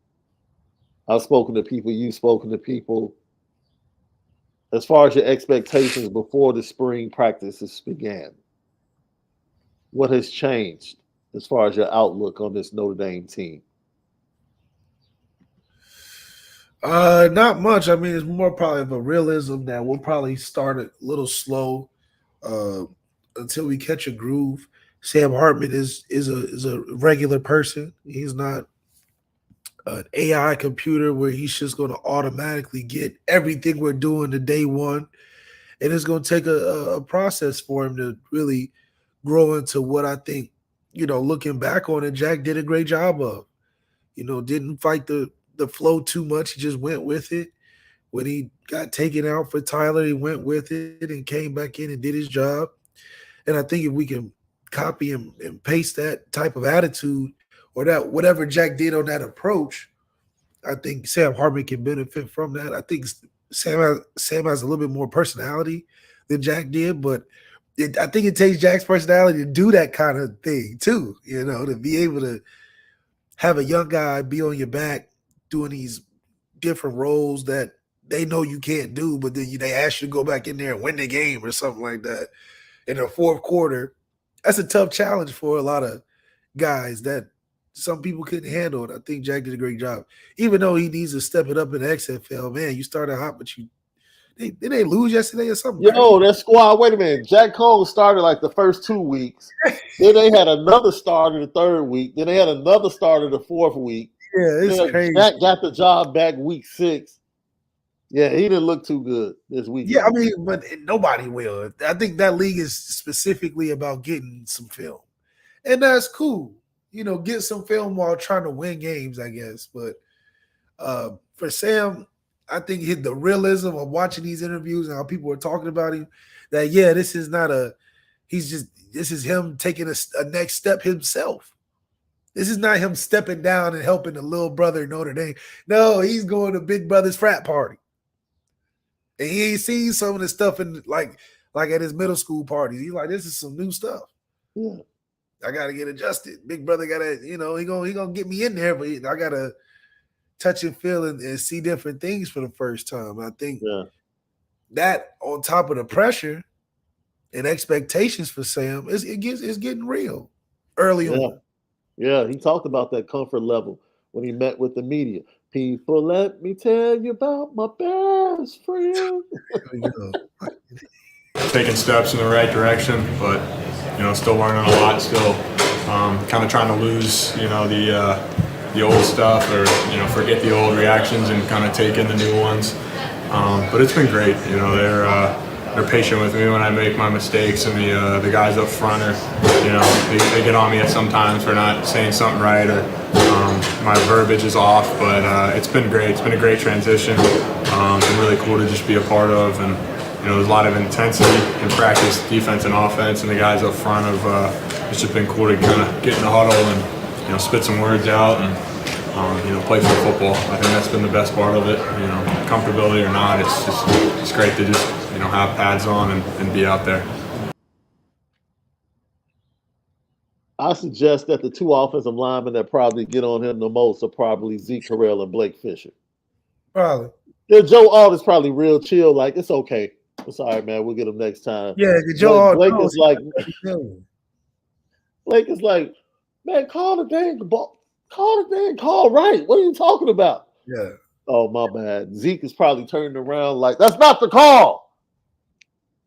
I've spoken to people, you've spoken to people. As far as your expectations before the spring practices began, what has changed as far as your outlook on this Notre Dame team?
Not much. I mean, it's more probably of a realism that we'll probably start a little slow until we catch a groove. Sam Hartman is a regular person. He's not an AI computer where he's just going to automatically get everything we're doing to day one. And it's going to take a process for him to really grow into what I think, you know, looking back on it, Jack did a great job of. You know, didn't fight the flow too much. He just went with it. When he got taken out for Tyler, he went with it and came back in and did his job. And I think if we can copy and paste that type of attitude or that whatever Jack did on that approach, I think Sam Hartman can benefit from that. I think Sam has a little bit more personality than Jack did, but I think it takes Jack's personality to do that kind of thing too, you know, to be able to have a young guy be on your back doing these different roles that they know you can't do, but then they ask you to go back in there and win the game or something like that in the fourth quarter. That's a tough challenge for a lot of guys that some people couldn't handle it. I think Jack did a great job. Even though he needs to step it up in the XFL, man, you started hot, but did they lose yesterday or something?
Yo, that squad, wait a minute. Jack Cole started like the first 2 weeks. Then they had another starter the third week. Then they had another starter the fourth week.
Yeah, it's crazy.
Jack got the job back week 6. Yeah, he didn't look too good this weekend.
Yeah, I mean, but nobody will. I think that league is specifically about getting some film, and that's cool. Get some film while trying to win games, I guess. But for Sam, I think the realism of watching these interviews and how people are talking about him, that this is not this is him taking a next step himself. This is not him stepping down and helping the little brother Notre Dame. No, he's going to Big Brother's frat party. And he ain't seen some of the stuff in like at his middle school parties. He's like, this is some new stuff.
Yeah.
I gotta get adjusted. Big Brother gotta, he gonna get me in there, but I gotta touch and feel and see different things for the first time. I think that on top of the pressure and expectations for Sam, it's getting real early on.
Yeah, he talked about that comfort level when he met with the media. People, let me tell you about my best friend.
Taking steps in the right direction, but still learning a lot. Still, kind of trying to lose, the old stuff, or forget the old reactions and kind of take in the new ones. But it's been great. They're patient with me when I make my mistakes, and the guys up front are, they get on me at sometimes for not saying something right, or my verbiage is off. But it's been great. It's been a great transition. Been really cool to just be a part of, and there's a lot of intensity in practice, defense and offense, and the guys up front have. It's just been cool to kind of get in the huddle and spit some words out and play some football. I think that's been the best part of it. Comfortability or not, it's great to just have pads on and be out there.
I suggest that the two offensive linemen that probably get on him the most are probably Zeke Carrell and Blake Fisher.
Probably.
Yeah, Joe Alt is probably real chill. Like, it's okay. It's all right, man. We'll get him next time.
Yeah, Joe Alt.
Blake is like, Blake is like, man, call the dang ball. Call the dang call right. What are you talking about?
Yeah.
Oh, my bad. Zeke is probably turning around like, that's not the call.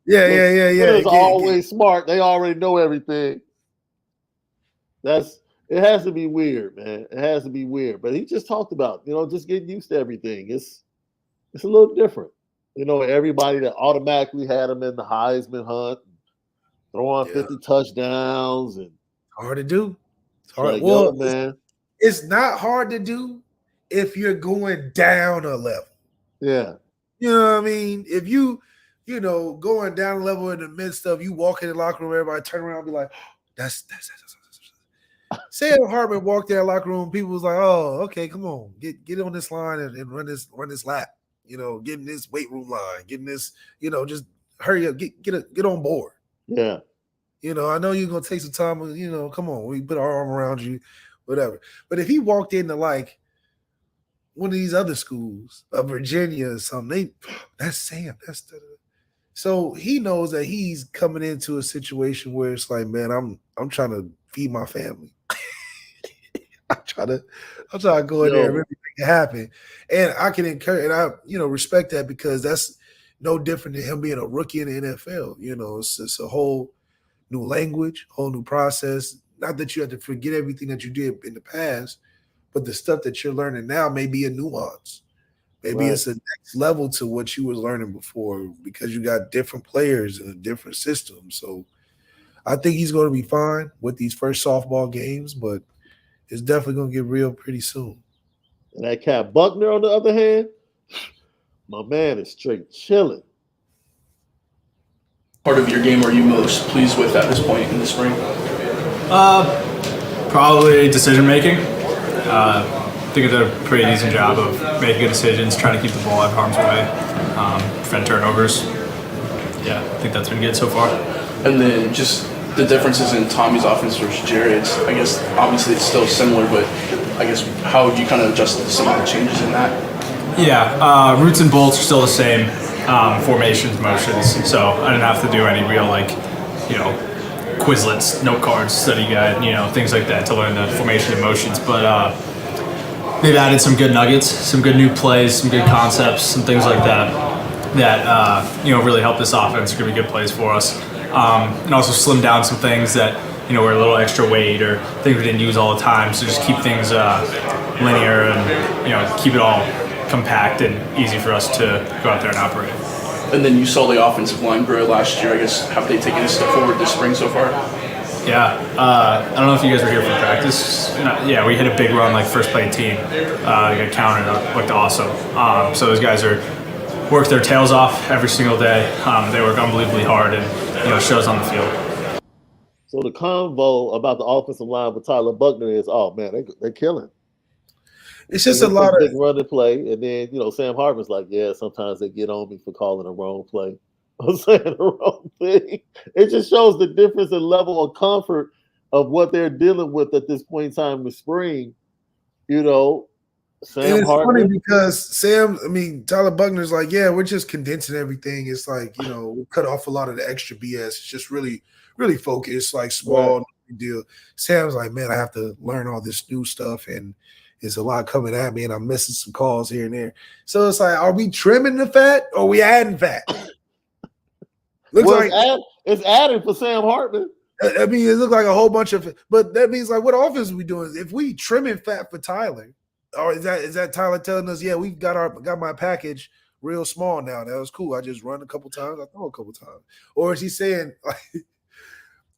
Yeah.
It's always smart. They already know everything. It has to be weird, man. It has to be weird. But he just talked about, just getting used to everything. It's a little different. Everybody that automatically had him in the Heisman hunt, throwing 50 touchdowns, and
hard to do. It's hard.
Like,
well,
man,
it's not hard to do if you're going down a level.
Yeah.
You know what I mean? If you, going down a level in the midst of you walk in the locker room, everybody turn around and be like, that's. Say if Hartman walked in the locker room, people was like, oh, okay, come on, get on this line and run this lap. Getting this weight room line, getting this, just hurry up, get on board.
Yeah.
I know you're gonna take some time, come on, we put our arm around you, whatever. But if he walked into like one of these other schools, Virginia or something, that's Sam. So he knows that he's coming into a situation where it's like, man, I'm trying to feed my family. I'm trying to go in there and really make it happen. And I can encourage, and I, respect that, because that's no different than him being a rookie in the NFL. It's a whole new language, whole new process. Not that you have to forget everything that you did in the past, but the stuff that you're learning now may be a nuance. Maybe it's a next level to what you were learning before, because you got different players in a different system. So I think he's going to be fine with these first softball games, but it's definitely going to get real pretty soon.
And that cat Buckner, on the other hand, my man is straight chilling.
Part of your game are you most pleased with at this point in the spring?
Probably decision making. I think I did a pretty decent job of making good decisions, trying to keep the ball out of harm's way, prevent turnovers. Yeah, I think that's been good so far.
And then just the differences in Tommy's offense versus Jared's, I guess obviously it's still similar, but I guess how would you kind of adjust to some of the changes in that?
Yeah, roots and bolts are still the same, formations, motions, so I didn't have to do any real, Quizlets, note cards, study guide, things like that to learn the formation and motions, but they've added some good nuggets, some good new plays, some good concepts, some things like that really help this offense. It's going to be good plays for us. And also slim down some things that, were a little extra weight or things we didn't use all the time. So just keep things linear and, keep it all
compact and easy for us to go out there and operate.
And then you saw the offensive line grow last year. I guess, have they taken a step forward this spring so far?
Yeah, I don't know if you guys were here for practice. Yeah, we hit a big run, like first play team. Got counted up, looked awesome. So those guys work their tails off every single day. They work unbelievably hard, and it shows on the field.
So the convo about the offensive line with Tyler Buckner is, oh man, they're killing.
It's just a lot of
big run and play, and then Sam Hartman's like, yeah, sometimes they get on me for calling a wrong play. I'm saying the wrong thing. It just shows the difference in level of comfort of what they're dealing with at this point in time in the spring.
Sam and it's Hartman. Funny because Tyler Buckner's like, yeah, we're just condensing everything. It's like, we cut off a lot of the extra BS. It's just really, really focused, like small deal. Sam's like, man, I have to learn all this new stuff, and it's a lot coming at me, and I'm missing some calls here and there. So it's like, are we trimming the fat or are we adding fat? Looks like
it's adding for Sam Hartman.
It looks like a whole bunch of, but that means like, what offense are we doing? If we trimming fat for Tyler, or is that Tyler telling us, yeah, we've got my package real small now. That was cool. I just run a couple times, I throw a couple times. Or is he saying like,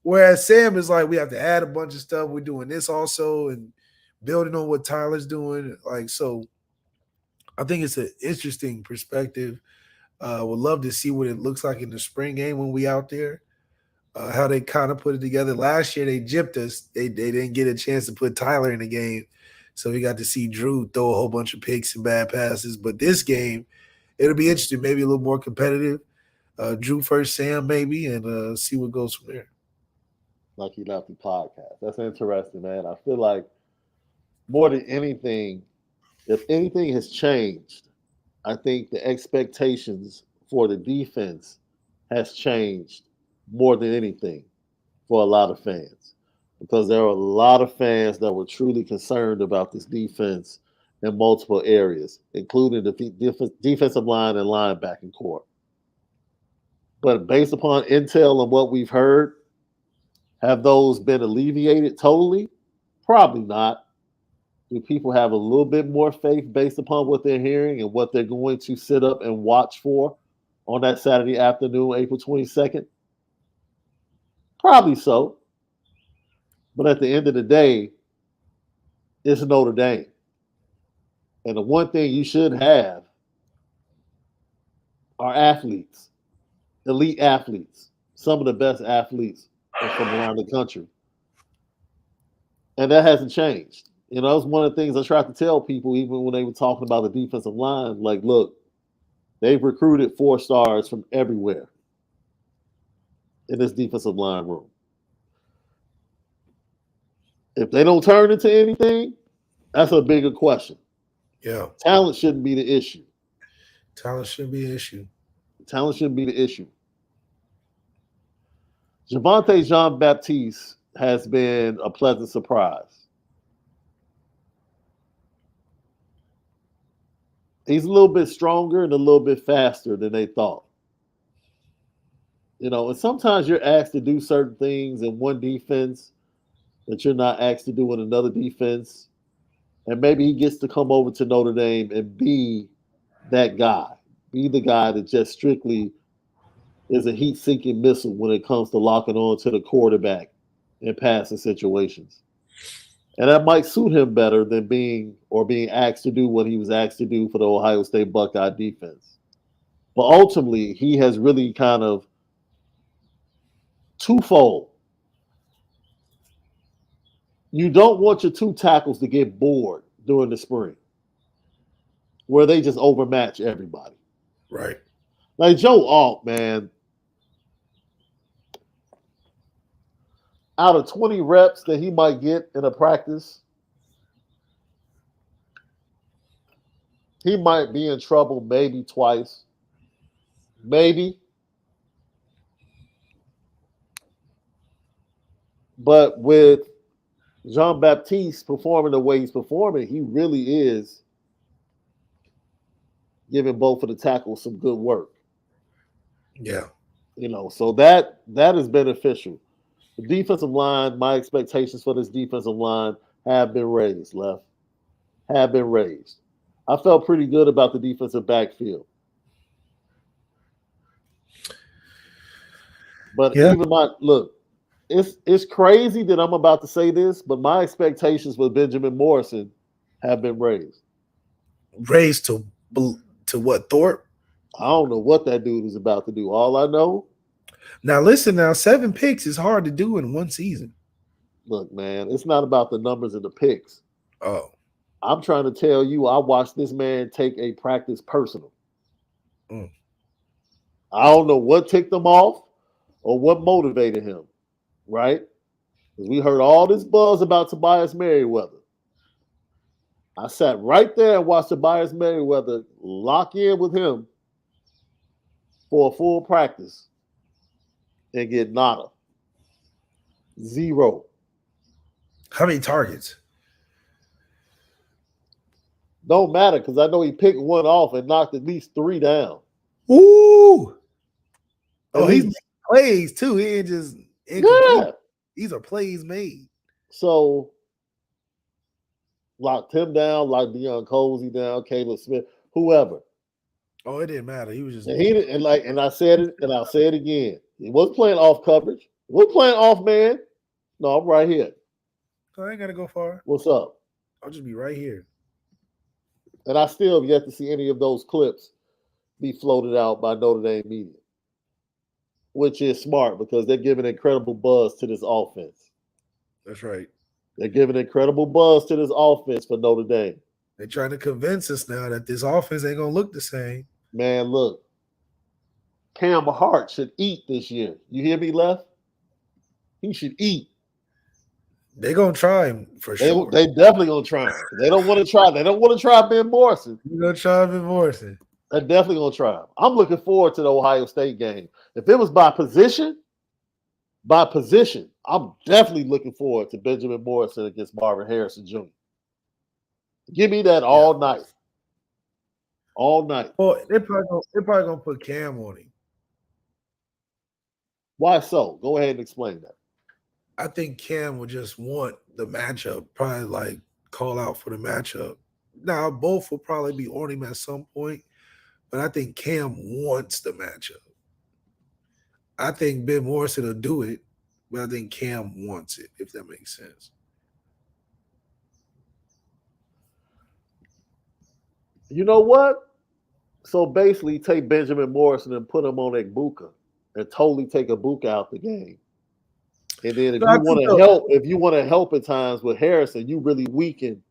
whereas Sam is like, we have to add a bunch of stuff. We're doing this also and building on what Tyler's doing. Like, so I think it's an interesting perspective. Would love to see what it looks like in the spring game when we out there. How they kind of put it together. Last year they gypped us. They didn't get a chance to put Tyler in the game, so we got to see Drew throw a whole bunch of picks and bad passes. But this game, it'll be interesting. Maybe a little more competitive. Drew first, Sam maybe, and see what goes from there.
Lucky Lefty podcast. That's interesting, man. I feel like more than anything, if anything has changed, I think the expectations for the defense has changed more than anything for a lot of fans, because there are a lot of fans that were truly concerned about this defense in multiple areas, including the defensive line and linebacking core. But based upon intel and what we've heard, have those been alleviated totally? Probably not. Do people have a little bit more faith based upon what they're hearing and what they're going to sit up and watch for on that Saturday afternoon, April 22nd? Probably so. But at the end of the day, it's Notre Dame. And the one thing you should have are athletes, elite athletes, some of the best athletes from around the country. And that hasn't changed. That's one of the things I tried to tell people, even when they were talking about the defensive line. Like, look, they've recruited 4 stars from everywhere in this defensive line room. If they don't turn into anything, that's a bigger question.
Yeah.
Talent shouldn't be the issue.
Talent shouldn't be an issue.
Talent shouldn't be the issue. Javonte Jean-Baptiste has been a pleasant surprise. He's a little bit stronger and a little bit faster than they thought. And sometimes you're asked to do certain things in one defense that you're not asked to do in another defense. And maybe he gets to come over to Notre Dame and be that guy. Be the guy that just strictly is a heat-seeking missile when it comes to locking on to the quarterback in passing situations. And that might suit him better than being asked to do what he was asked to do for the Ohio State Buckeye defense. But ultimately, he has really kind of twofold. You don't want your 2 tackles to get bored during the spring, where they just overmatch everybody.
Right.
Like Joe Alt, man, out of 20 reps that he might get in a practice, he might be in trouble maybe twice. Maybe. But with Jean-Baptiste performing the way he's performing, he really is giving both of the tackles some good work.
Yeah.
So that is beneficial. The defensive line, my expectations for this defensive line have been raised, Have been raised. I felt pretty good about the defensive backfield. But even it's crazy that I'm about to say this, but my expectations with Benjamin Morrison have been raised.
Raised to what, Thorpe?
I don't know what that dude is about to do. All I know.
Now listen, 7 picks is hard to do in one season.
Look, man, it's not about the numbers and the picks.
Oh.
I'm trying to tell you, I watched this man take a practice personal. I don't know what ticked him off or what motivated him, right? Because we heard all this buzz about Tobias Merriweather. I sat right there and watched Tobias Merriweather lock in with him for a full practice and get nada. 0.
How many targets?
Don't matter because I know he picked one off and knocked at least 3 down.
Ooh. Oh, he's making plays too. He ain't just incomplete.
Yeah.
These are plays made.
So locked him down, locked Deion Colsey down, Caleb Smith, whoever.
Oh, it didn't matter. He was just
and I said it and I'll say it again. He wasn't playing off coverage. He wasn't playing off man. No, I'm right here.
I ain't gotta go far.
What's up?
I'll just be right here.
And I still have yet to see any of those clips be floated out by Notre Dame media, which is smart because they're giving incredible buzz to this offense.
That's right.
They're giving incredible buzz to this offense for Notre Dame.
They're trying to convince us now that this offense ain't going to look the same.
Man, look, Cam Hart should eat this year. You hear me, Left? He should eat.
They're going to try him for sure.
They definitely going to try him. They don't want to try. They don't want to try Ben Morrison.
You're going to try Ben Morrison.
They're definitely going to try him. I'm looking forward to the Ohio State game. If it was by position, I'm definitely looking forward to Benjamin Morrison against Marvin Harrison Jr. Give me that all night. All night.
Well, they're probably going to put Cam on him.
Why so? Go ahead and explain that.
I think Cam would just want the matchup, probably like call out for the matchup. Now, both will probably be on him at some point, but I think Cam wants the matchup. I think Ben Morrison will do it, but I think Cam wants it, if that makes sense.
You know what? So basically take Benjamin Morrison and put him on Egbuka and totally take Egbuka out the game. And then if you want to help at times with Harrison, you really weaken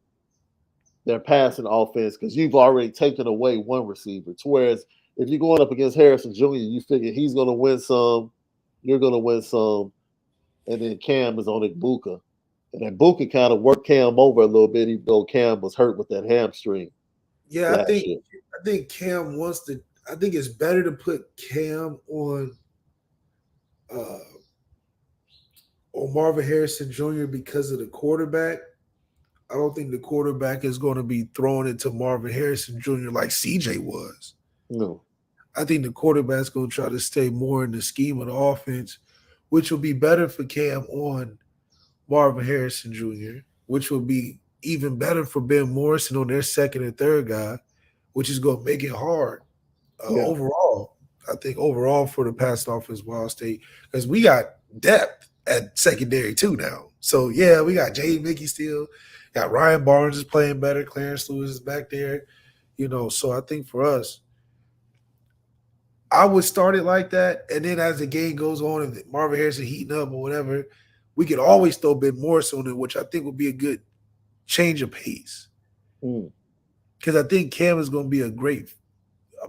their passing offense because you've already taken away one receiver. Whereas if you're going up against Harrison Jr., you figure he's going to win some, you're going to win some, and then Cam is on Egbuka. And Egbuka kind of worked Cam over a little bit, even though Cam was hurt with that hamstring.
Yeah, I think Cam wants to. I think it's better to put Cam on Marvin Harrison Jr. because of the quarterback. I don't think the quarterback is going to be thrown into Marvin Harrison Jr. like CJ was.
No.
I think the quarterback's going to try to stay more in the scheme of the offense, which will be better for Cam on Marvin Harrison Jr., which will be even better for Ben Morrison on their second and third guy, which is going to make it hard overall. I think overall for the passing offense, Ohio State, because we got depth at secondary too now. So, yeah, we got Jay Mickey still. Got Ryan Barnes is playing better. Clarence Lewis is back there. So I think for us, I would start it like that. And then as the game goes on and Marvin Harrison heating up or whatever, we could always throw Ben Morrison on it, which I think would be a good change of pace. Because I think Cam is going to be a great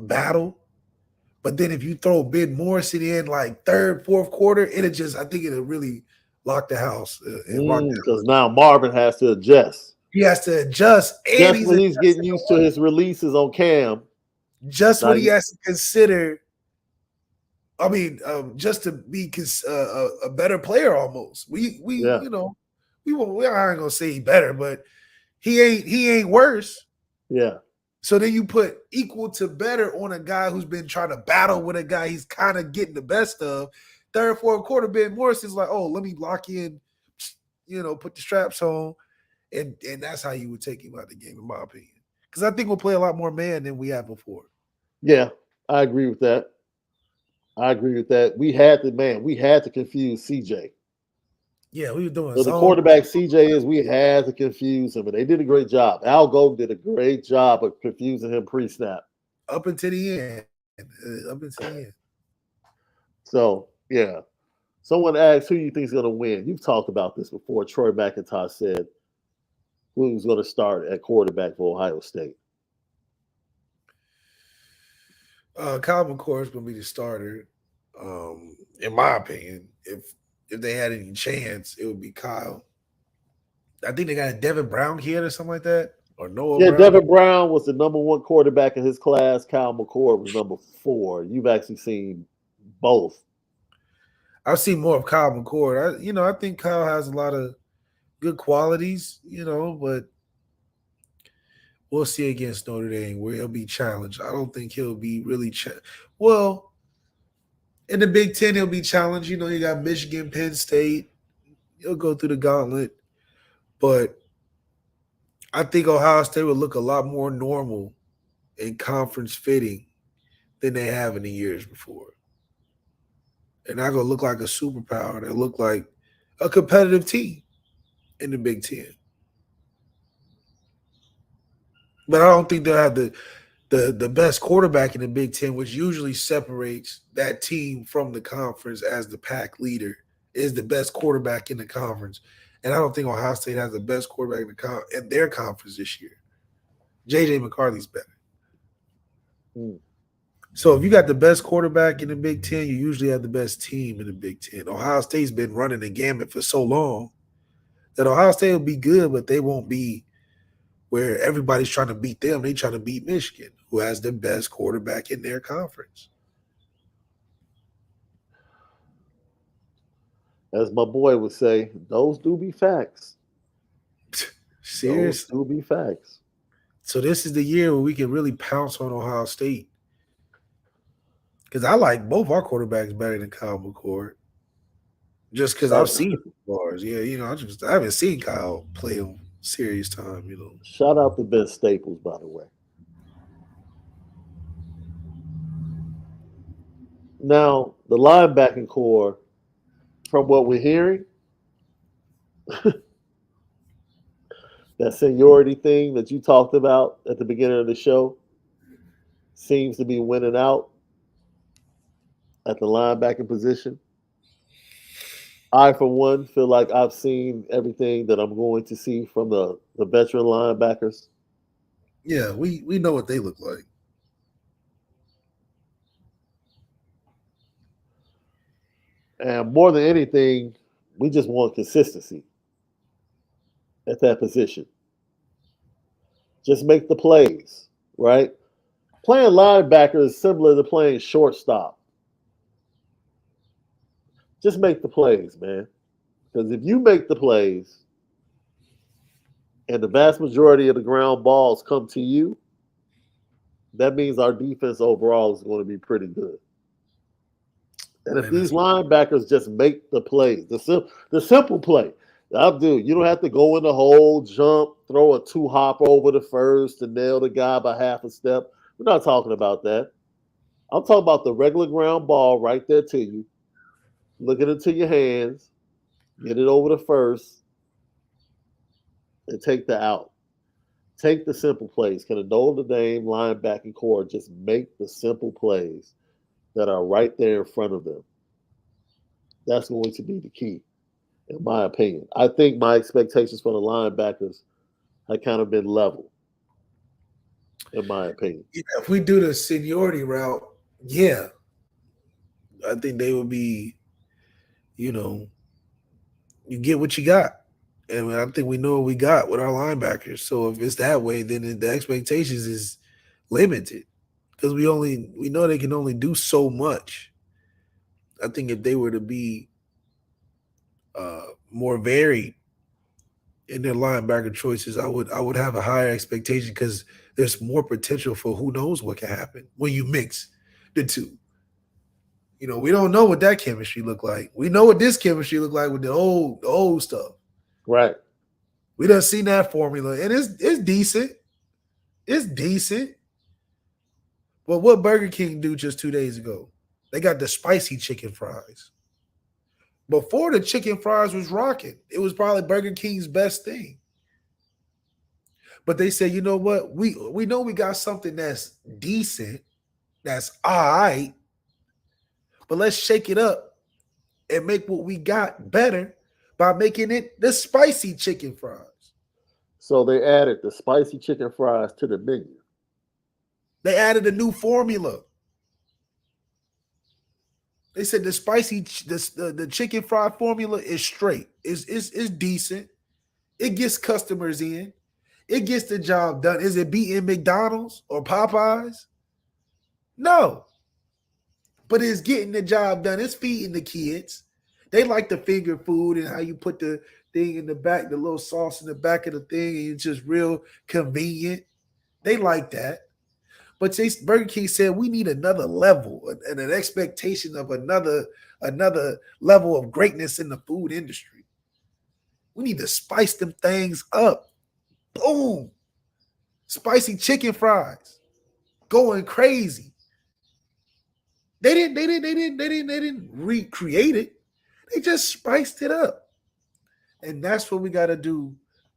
battle. But then if you throw Ben Morrison in like third, fourth quarter, I think it'll really lock the house.
Because now Marvin has to adjust.
He has to adjust. And
he's getting used to his releases on Cam.
Just what he has to consider. I mean, just to be a better player almost. We I ain't gonna say he better, but he ain't worse.
Yeah.
So then you put equal to better on a guy who's been trying to battle with a guy he's kind of getting the best of. Third, fourth quarter, Ben Morrison's like, oh, let me lock in, put the straps on. And that's how you would take him out of the game, in my opinion. Because I think we'll play a lot more man than we have before.
Yeah, I agree with that. We had to confuse CJ.
Yeah, we were doing
So the
zone.
quarterback CJ is, we had to confuse him, and they did a great job. Al Golden did a great job of confusing him pre-snap.
Up until the end.
So, yeah. Someone asked who you think is going to win. You've talked about this before. Troy McIntosh said who was going to start at quarterback for Ohio State.
Kyle McCord is going to be the starter. In my opinion, if they had any chance, it would be Kyle. I think they got a Devin Brown kid or something like that, or Noah Brown.
Devin Brown was the number 1 quarterback in his class. Kyle McCord was number 4. You've actually seen both.
I've seen more of Kyle McCord. I think Kyle has a lot of good qualities, but we'll see against Notre Dame where he'll be challenged. I don't think he'll be really well, in the Big Ten, he'll be challenged. You got Michigan, Penn State. He'll go through the gauntlet. But I think Ohio State will look a lot more normal in conference fitting than they have in the years before. They're not going to look like a superpower. They'll look like a competitive team in the Big Ten. But I don't think they'll have the best quarterback in the Big Ten, which usually separates that team from the conference as the pack leader, is the best quarterback in the conference. And I don't think Ohio State has the best quarterback in their conference this year. J.J. McCarthy's better. So if you got the best quarterback in the Big Ten, you usually have the best team in the Big Ten. Ohio State's been running the gamut for so long that Ohio State will be good, but they won't be where everybody's trying to beat them. They're trying to beat Michigan, who has the best quarterback in their conference.
As my boy would say, those do be facts.
Seriously.
Those do be facts.
So this is the year where we can really pounce on Ohio State. Because I like both our quarterbacks better than Kyle McCord. Just because I've seen bars. Yeah, I haven't seen Kyle play on serious time,
Shout out to Ben Staples, by the way. Now, the linebacking core, from what we're hearing, that seniority thing that you talked about at the beginning of the show seems to be winning out at the linebacking position. I, for one, feel like I've seen everything that I'm going to see from the veteran linebackers.
Yeah, we know what they look like.
And more than anything, we just want consistency at that position. Just make the plays, right? Playing linebacker is similar to playing shortstop. Just make the plays, man. Because if you make the plays and the vast majority of the ground balls come to you, that means our defense overall is going to be pretty good. And if these linebackers just make the plays, the simple play, you don't have to go in the hole, jump, throw a 2-hop over the first to nail the guy by half a step. We're not talking about that. I'm talking about the regular ground ball right there to you. Look it into your hands, get it over the first, and take the out. Take the simple plays. Can a Notre Dame linebacking core just make the simple plays that are right there in front of them? That's going to be the key, in my opinion. I think my expectations for the linebackers have kind of been level, in my opinion.
Yeah, if we do the seniority route, yeah, I think they would be, you get what you got. And I think we know what we got with our linebackers. So if it's that way, then the expectations is limited because we know they can only do so much. I think if they were to be more varied in their linebacker choices, I would have a higher expectation because there's more potential for who knows what can happen when you mix the two. We don't know what that chemistry look like. We know what this chemistry look like with the old stuff.
Right.
We done seen that formula, and it's decent. It's decent. But what Burger King do just 2 days ago? They got the spicy chicken fries. Before the chicken fries was rocking, it was probably Burger King's best thing. But they said, you know what? We know we got something that's decent, that's all right, but let's shake it up and make what we got better by making it the spicy chicken fries.
So they added the spicy chicken fries to the menu.
They added a new formula. They said the spicy, the chicken fry formula is straight. It's decent. It gets customers in. It gets the job done. Is it beating McDonald's or Popeyes? No. But it's getting the job done. It's feeding the kids. They like the finger food and how you put the thing in the back, the little sauce in the back of the thing, and it's just real convenient. They like that. But Burger King said we need another level and an expectation of another level of greatness in the food industry. We need to spice them things up. Boom. Spicy chicken fries. Going crazy. They didn't recreate it. They just spiced it up. And that's what we got to do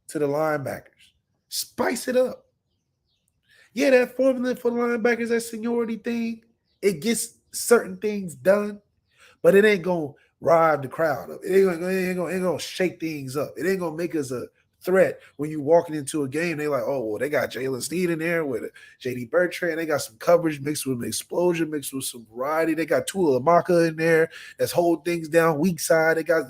to the linebackers. Spice it up. Yeah, that formula for the linebackers, that seniority thing, it gets certain things done, but it ain't going to rile the crowd up. It ain't gonna shake things up. It ain't going to make us a threat when you walking into a game. They like, oh, well, they got Jalen Sneed in there with J.D. Bertrand. They got some coverage mixed with an explosion, mixed with some variety. They got Tua Lamaka in there that's holding things down weak side. They got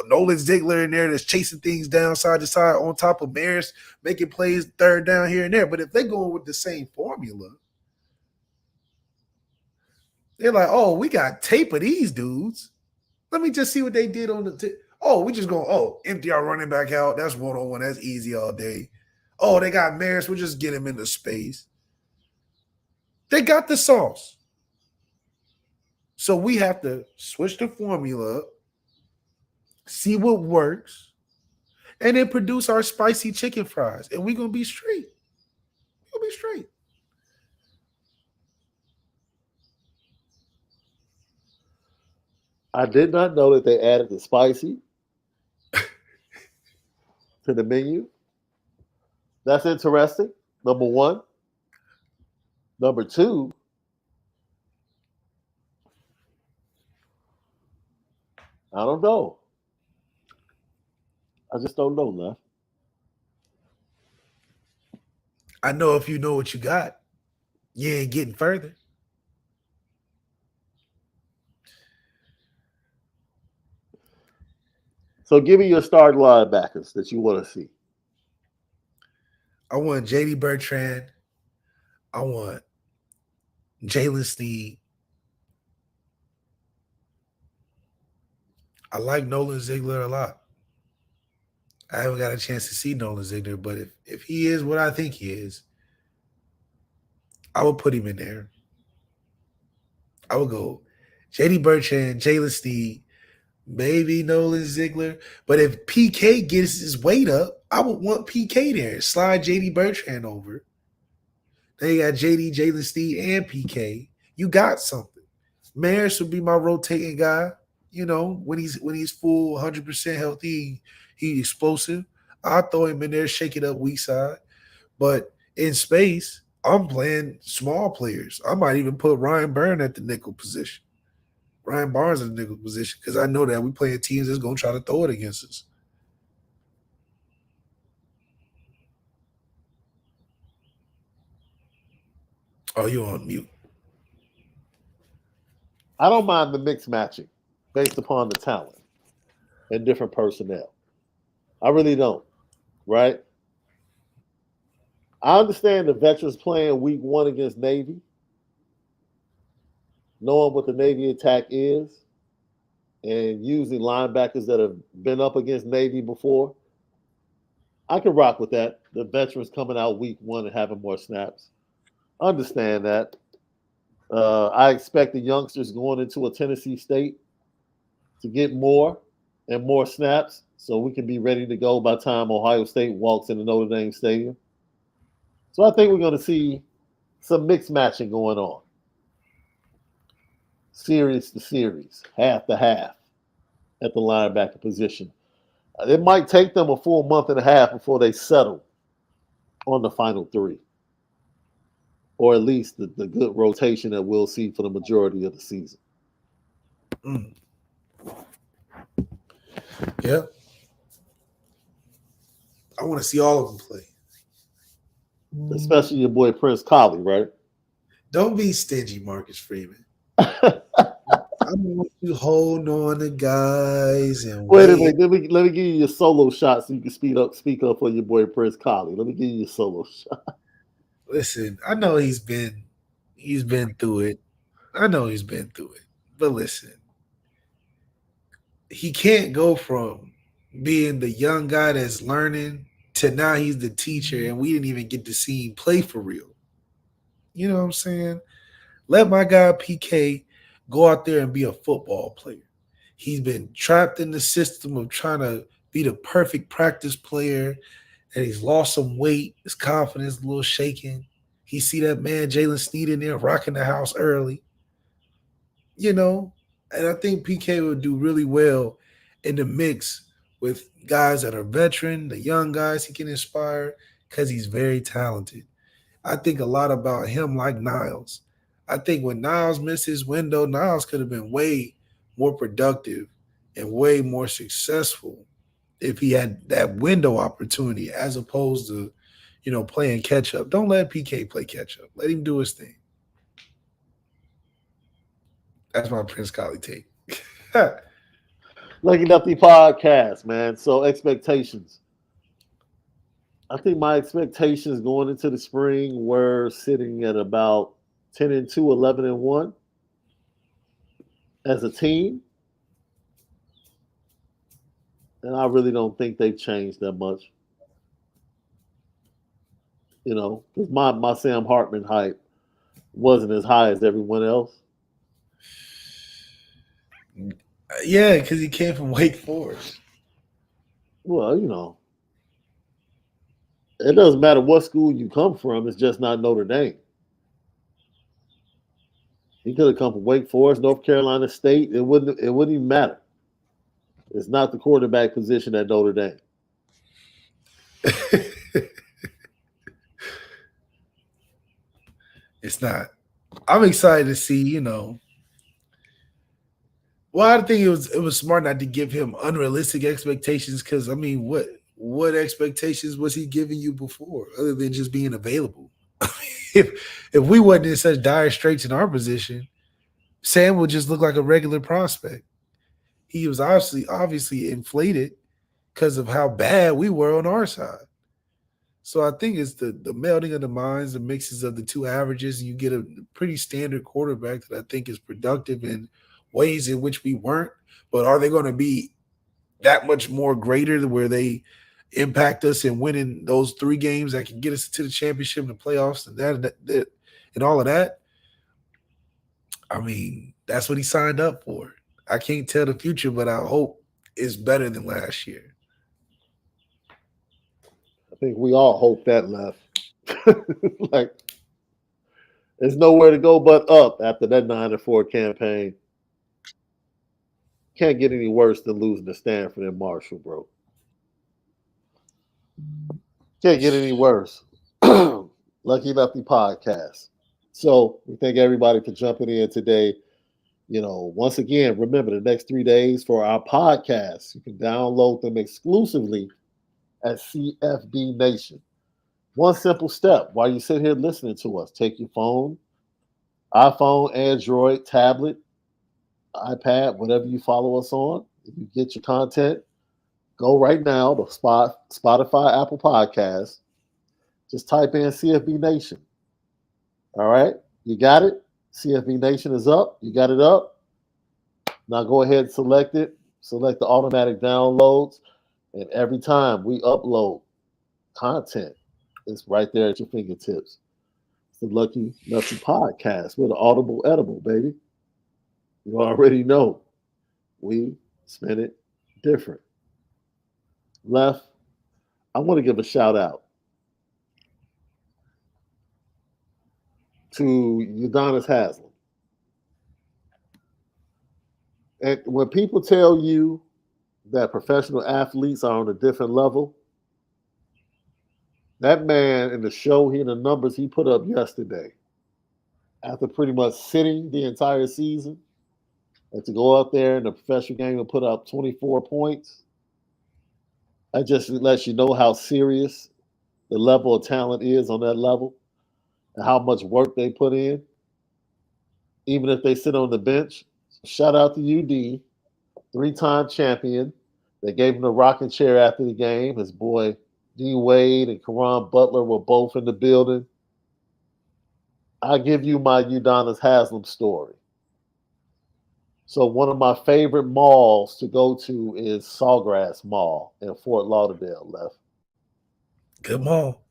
Nolan Ziegler in there that's chasing things down side to side on top of Maris, making plays third down here and there. But if they going with the same formula, they're like, oh, we got tape of these dudes. Let me just see what they did on the we just go, empty our running back out. That's one-on-one. That's easy all day. Oh, they got Maris. We'll just get him into space. They got the sauce. So we have to switch the formula up, see what works, and then produce our spicy chicken fries. And we're going to be straight. We're going to be straight.
I did not know that they added the spicy to the menu. That's interesting. Number one. Number two, I don't know. I just don't know, Lef.
I know if you know what you got, you ain't getting further.
So give me your starting linebackers that you want to see.
I want J.D. Bertrand. I want Jalen Sneed. I like Nolan Ziegler a lot. I haven't got a chance to see Nolan Ziegler, but if he is what I think he is, I would put him in there. I would go J.D. Bertrand, Jalen Sneed, maybe Nolan Ziegler. But if PK gets his weight up, I would want PK there. Slide J.D. Bertrand over. Then you got J.D., Jalen Sneed, and PK. You got something. Maris would be my rotating guy. You know, when he's full, 100% healthy, he's explosive. I'll throw him in there, shake it up weak side. But in space, I'm playing small players. I might even put Ryan Byrne at the nickel position. Ryan Barnes in the nickel position, because I know that we playing teams that's going to try to throw it against us. Oh, you're on mute.
I don't mind the mixed matching based upon the talent and different personnel. I really don't, right? I understand the veterans playing week 1 against Navy, knowing what the Navy attack is, and using linebackers that have been up against Navy before. I can rock with that. The veterans coming out week 1 and having more snaps. Understand that. I expect the youngsters going into a Tennessee State to get more and more snaps so we can be ready to go by the time Ohio State walks into Notre Dame Stadium. So I think we're going to see some mixed matching going on. Series to series, half to half at the linebacker position. It might take them a full month and a half before they settle on the final three, or at least the good rotation that we'll see for the majority of the season.
Mm. Yeah. I want to see all of them play.
Especially your boy Prince Collie, right?
Don't be stingy, Marcus Freeman. I want you holding on to guys and
Wait a minute. Let me give you your solo shot so you can speak up for your boy Prince Collie. Let me give you your solo shot.
Listen, I know he's been through it. But listen, he can't go from being the young guy that's learning to now he's the teacher, and we didn't even get to see him play for real. You know what I'm saying? Let my guy PK go out there and be a football player. He's been trapped in the system of trying to be the perfect practice player, and he's lost some weight. His confidence a little shaken. He see that man Jalen Sneed in there rocking the house early. You know, and I think PK would do really well in the mix with guys that are veteran, the young guys he can inspire because he's very talented. I think a lot about him like Niles. I think when Niles missed his window, Niles could have been way more productive and way more successful if he had that window opportunity as opposed to, playing catch up. Don't let PK play catch up. Let him do his thing. That's my Prince Collie take.
Lefty podcast, man. So expectations. I think my expectations going into the spring were sitting at about 10-2, 11-1 as a team. And I really don't think they've changed that much. Because my Sam Hartman hype wasn't as high as everyone else.
Yeah, because he came from Wake Forest.
Well, it doesn't matter what school you come from. It's just not Notre Dame. He could have come from Wake Forest, North Carolina State. It wouldn't even matter. It's not the quarterback position at Notre Dame.
It's not. I'm excited to see, Well, I think it was smart not to give him unrealistic expectations because, what expectations was he giving you before other than just being available? if we wasn't in such dire straits in our position, Sam would just look like a regular prospect. He was obviously inflated because of how bad we were on our side. So I think it's the melding of the minds, the mixes of the two averages, and you get a pretty standard quarterback that I think is productive in ways in which we weren't. But are they going to be that much more greater where they impact us in winning those 3 games that can get us to the championship and the playoffs and that and all of that? That's what he signed up for. I can't tell the future, but I hope it's better than last year.
I think we all hope that, Left. Like, there's nowhere to go but up after that 9-4 campaign. Can't get any worse than losing to Stanford and Marshall, bro. Can't get any worse. Lucky Lefty podcast. So we thank everybody for jumping in today. Once again, remember the next 3 days for our podcast. You can download them exclusively at CFB Nation. One simple step while you sit here listening to us. Take your phone, iPhone, Android, tablet, iPad, whatever you follow us on. If you get your content, go right now to Spotify, Apple Podcasts. Just type in CFB Nation. All right? You got it? CFB Nation is up. You got it up? Now go ahead and select it. Select the automatic downloads. And every time we upload content, it's right there at your fingertips. It's the Lucky Lefty podcast. We're the audible edible, baby. You already know. We spin it different. Left, I want to give a shout out to Udonis Haslam. And when people tell you that professional athletes are on a different level, that man in the show here, the numbers he put up yesterday, after pretty much sitting the entire season, and to go out there in the professional game and put up 24 points, that just lets you know how serious the level of talent is on that level and how much work they put in, even if they sit on the bench. Shout out to UD, 3-time champion. They gave him the rocking chair after the game. His boy D. Wade and Karan Butler were both in the building. I'll give you my Udonis Haslam story. So one of my favorite malls to go to is Sawgrass Mall in Fort Lauderdale, Left.
Good mall.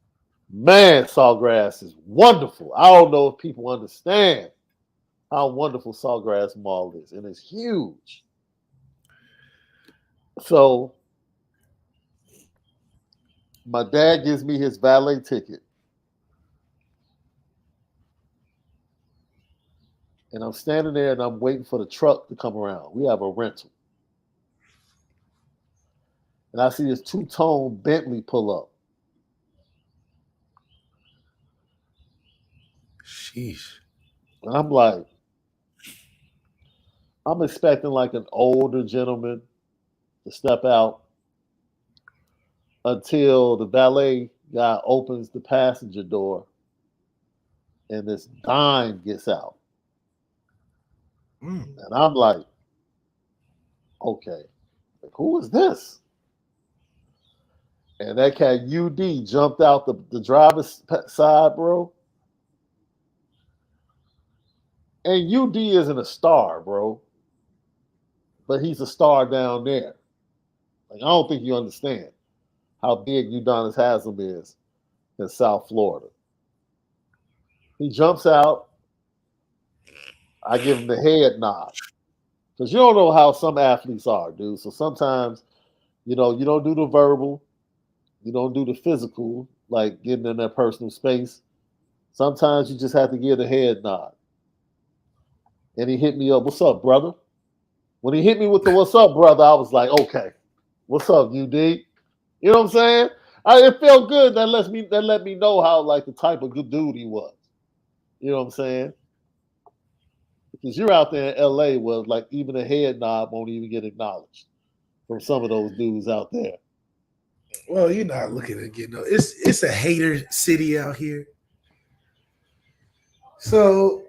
Man, Sawgrass is wonderful. I don't know if people understand how wonderful Sawgrass Mall is, and it's huge. So my dad gives me his valet ticket. And I'm standing there and I'm waiting for the truck to come around. We have a rental. And I see this 2-tone Bentley pull up.
Sheesh.
And I'm like, I'm expecting like an older gentleman to step out until the valet guy opens the passenger door and this dime gets out. And I'm like, okay, like, who is this? And that cat UD jumped out the driver's side, bro. And UD isn't a star, bro. But he's a star down there. Like, I don't think you understand how big Udonis Haslam is in South Florida. He jumps out. I give him the head nod. Because you don't know how some athletes are, dude. So sometimes, you don't do the verbal. You don't do the physical, like getting in that personal space. Sometimes you just have to give the head nod. And he hit me up, what's up, brother? When he hit me with the what's up, brother, I was like, okay, what's up, UD? You know what I'm saying? It felt good. That let me know how like the type of good dude he was. You know what I'm saying? Because you're out there in LA where like even a head nod won't even get acknowledged from some of those dudes out there.
Well, you're not looking at getting it's a hater city out here. So,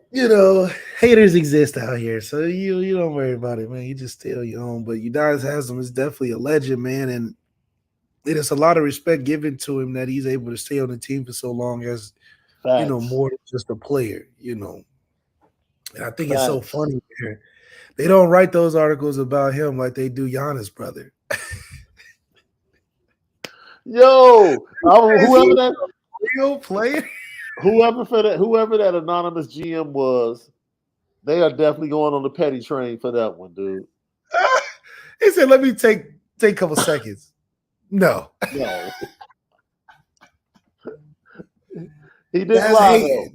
haters exist out here. So you don't worry about it, man. You just stay on your own. But Udonis Haslam is definitely a legend, man. And it is a lot of respect given to him that he's able to stay on the team for so long as,
Facts.
more than just a player, And I think
Facts.
it's so funny. They don't write those articles about him like they do Giannis' brother.
Yo, whoever that
real player,
whoever that anonymous GM was, they are definitely going on the petty train for that one, dude.
He said, "Let me take a couple seconds." No.
He didn't lie.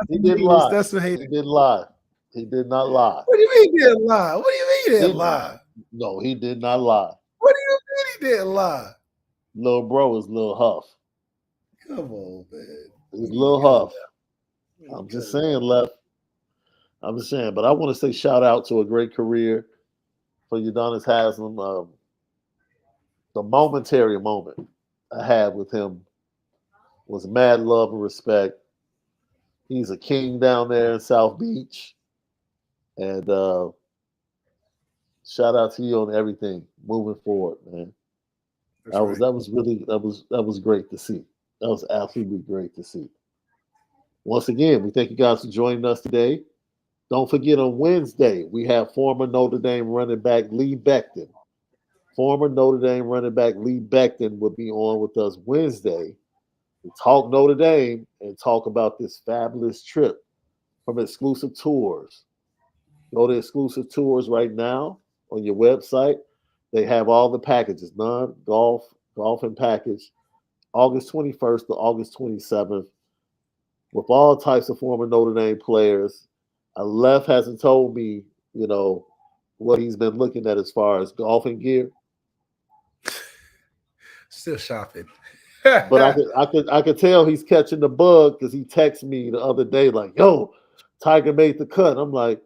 He didn't lie. That's what hating.
He didn't lie. He did not lie.
What do you mean he didn't lie? What do you mean he didn't lie?
No, he did not lie.
What do you mean he didn't lie?
Little bro is Lil Huff.
Come on, man.
He's Lil Huff. I'm just saying, Left. I'm just saying, but I want to say shout out to a great career for Udonis Haslam. The momentary moment I had with him was mad love and respect. He's a king down there in South Beach. And shout out to you on everything moving forward, man. That was great to see. That was absolutely great to see. Once again, we thank you guys for joining us today. Don't forget on Wednesday, we have former Notre Dame running back Lee Becton. Former Notre Dame running back Lee Becton will be on with us Wednesday to talk Notre Dame and talk about this fabulous trip from Exclusive Tours. Go to Exclusive Tours right now on your website. They have all the packages, golf and package, August 21st to August 27th. with all types of former Notre Dame players. Left hasn't told me, what he's been looking at as far as golfing gear.
Still shopping.
But I could tell he's catching the bug because he texted me the other day like, "Yo, Tiger made the cut." I'm like,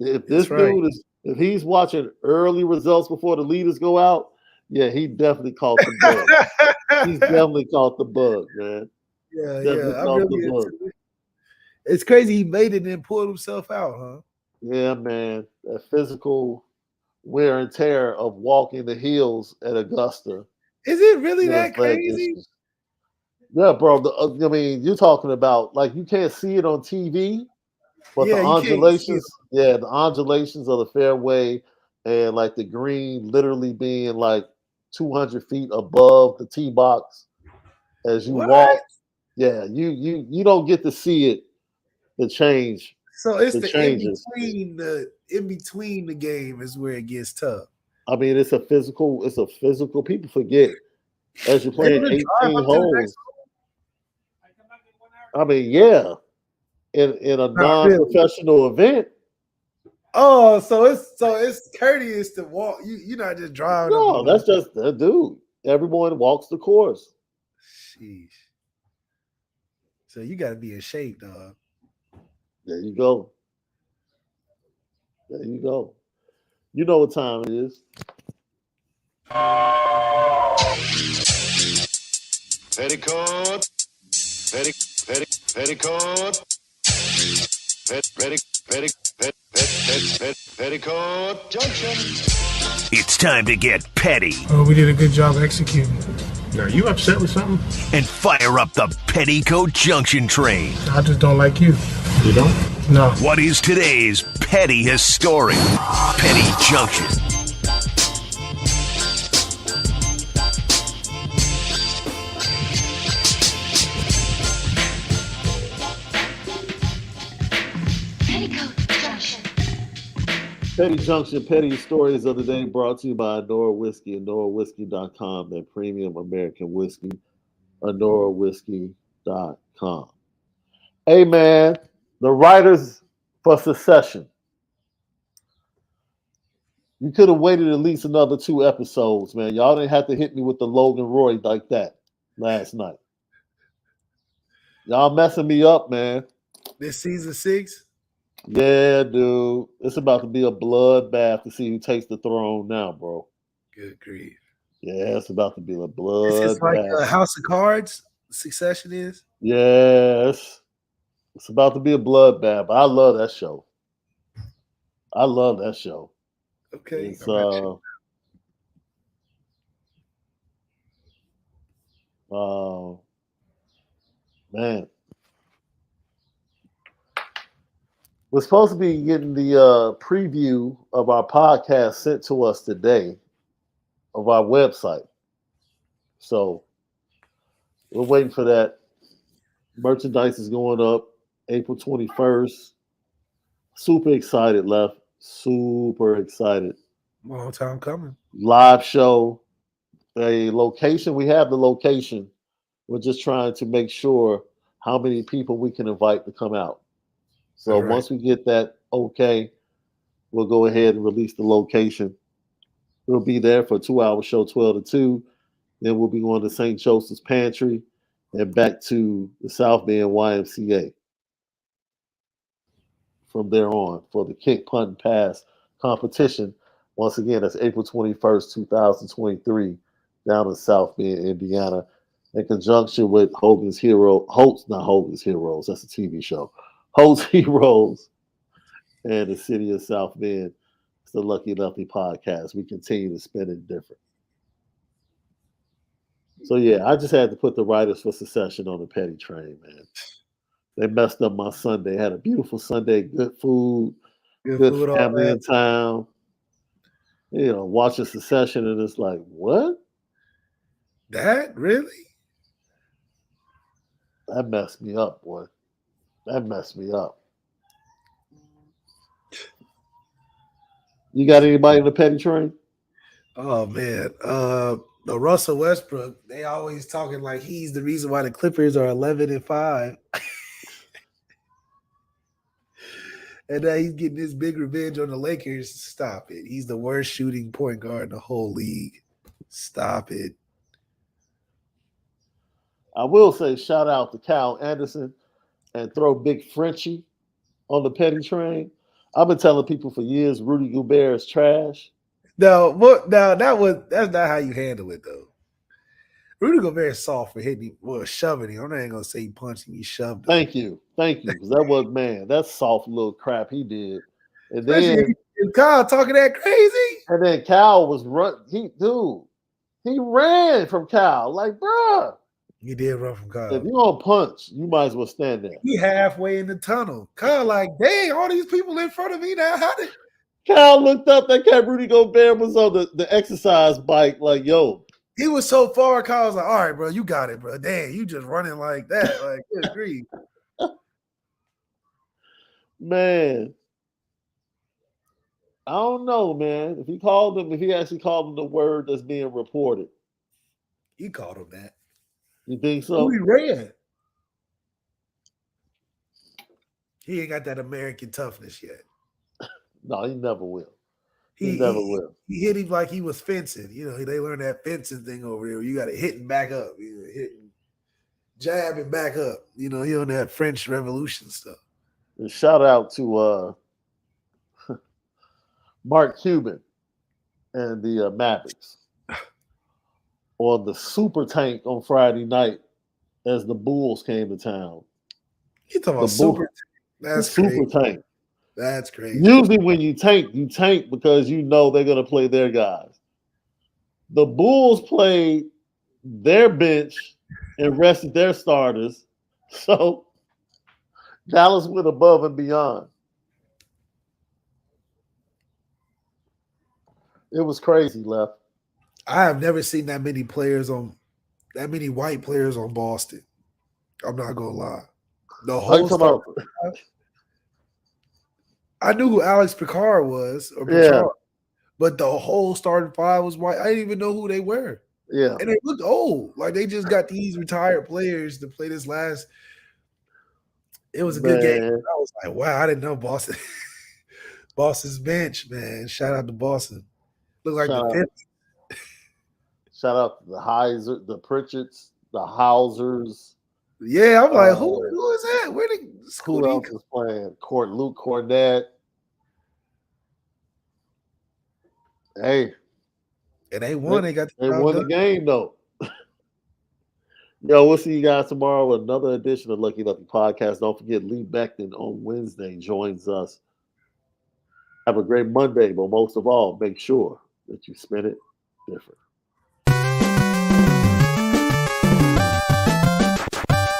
if this dude if he's watching early results before the leaders go out, yeah, he definitely caught the bug. He's definitely caught the bug, man.
Yeah. I'm really into it. It's crazy he made it and then pulled himself out, huh?
Yeah, man. That physical wear and tear of walking the hills at Augusta.
Is it really that crazy?
Yeah, bro. I mean, you're talking about like you can't see it on TV, but the undulations, the undulations of the fairway and like the green literally being like 200 feet above the tee box as you walk. Yeah, you don't get to see it. The change.
So it's the in between the game is where it gets tough.
I mean, it's a physical. People forget as you're playing 18 holes. I mean, yeah, in a non-professional event.
Oh, so it's courteous to walk. You're not just driving.
No, that's just the dude. Everyone walks the course.
Sheesh. So you got to be in shape, dog.
There you go. There you go. You know what time it is.
Petticoat. Petticoat Junction.
It's time to get petty.
Oh, we did a good job executing.
Are you upset with something?
And fire up the Petticoat Junction train.
I just don't like you.
You don't?
No.
What is today's petty historic? Petty Junction.
Petty Junction, petty stories of the day brought to you by Onora Whiskey, OnoraWhiskey.com, that premium American whiskey, OnoraWhiskey.com. Hey, man, the writers for Secession. You could have waited at least another 2 episodes, man. Y'all didn't have to hit me with the Logan Roy like that last night. Y'all messing me up, man.
This season 6?
Yeah, dude. It's about to be a bloodbath to see who takes the throne now, bro.
Good grief.
Yeah, it's about to be a bloodbath.
This is like a House of Cards, Succession is?
Yes. It's about to be a bloodbath. I love that show.
Okay.
It's, man. We're supposed to be getting the preview of our podcast sent to us today of our website. So we're waiting for that. Merchandise is going up April 21st. Super excited, Left. Super excited.
Long time coming.
Live show. A location. We have the location. We're just trying to make sure how many people we can invite to come out. So once we get that okay, we'll go ahead and release the location. We'll be there for a 2-hour show, 12 to 2. Then we'll be going to St. Joseph's Pantry and back to the South Bend YMCA from there on for the kick, punt, and pass competition. Once again, that's April 21st, 2023, down in South Bend, Indiana, in conjunction with Hogan's Heroes, not Hogan's Heroes, that's a TV show. Hogan's Heroes and the city of South Bend. It's the Lucky Lefty podcast. We continue to spin it different. So, yeah, I just had to put the writers for Secession on the petty train, man. They messed up my Sunday. Had a beautiful Sunday, good food, good family in town. You know, watching Secession, and it's like, what?
That? Really?
That messed me up, boy. That messed me up. You got anybody in the petty train?
Oh, man. The Russell Westbrook, they always talking like he's the reason why the Clippers are 11-5. And now he's getting this big revenge on the Lakers. Stop it. He's the worst shooting point guard in the whole league. Stop it.
I will say shout out to Cal Anderson and throw Big Frenchie on the petty train. I've been telling people for years Rudy Gobert is trash.
No, that's not how you handle it though. Rudy Gobert is soft for hitting him, well, shoving him. I'm not even gonna say he punched him, he shoved him.
Thank you. Because that was, man, that's soft little crap he did. And
Especially
then
Kyle talking that crazy.
And then Cal was he ran from Cal. Like, bruh.
He did run from Kyle.
If you're gonna punch, you might as well stand there.
He halfway in the tunnel. Kyle, like, dang, all these people in front of me now. How did
Cal looked up, that cat Rudy Gobert was on the exercise bike, like, yo.
He was so far, Kyle was like, all right, bro, you got it, bro. Dang, you just running like that. Like, good grief.
Man. I don't know, man. If he actually called him the word that's being reported.
He called him that.
You think so?
He ran. He ain't got that American toughness yet.
No, he never will. He never will.
He hit him like he was fencing. You know, they learned that fencing thing over there. You got to hit and back up. You know, hit and jab and back up. You know, he on that French Revolution stuff.
And shout out to Mark Cuban and the Mavericks on the super tank on Friday night as the Bulls came to town.
You talking about super tank? That's
super
crazy.
tank.
That's crazy.
Usually when you tank because you know they're going to play their guys. The Bulls played their bench and rested their starters. So Dallas went above and beyond. It was crazy, Left.
I have never seen that many white players on Boston. I'm not gonna lie. The whole I knew who Alex Picard was, but the whole starting five was white. I didn't even know who they were.
Yeah.
And they looked old. Like they just got these retired players to play this last. It was a good game. I was like, wow, I didn't know Boston. Boston's bench, man. Shout out to Boston. Look like
Shout out to the Heiser, the Pritchards, the Hausers.
Yeah, I'm like, who is that? Where did
who else is playing? Luke Cornett. Hey.
And they won. They
won the game, though. Yo, we'll see you guys tomorrow with another edition of Lucky Lucky Podcast. Don't forget, Lee Beckton on Wednesday joins us. Have a great Monday, but most of all, make sure that you spend it different.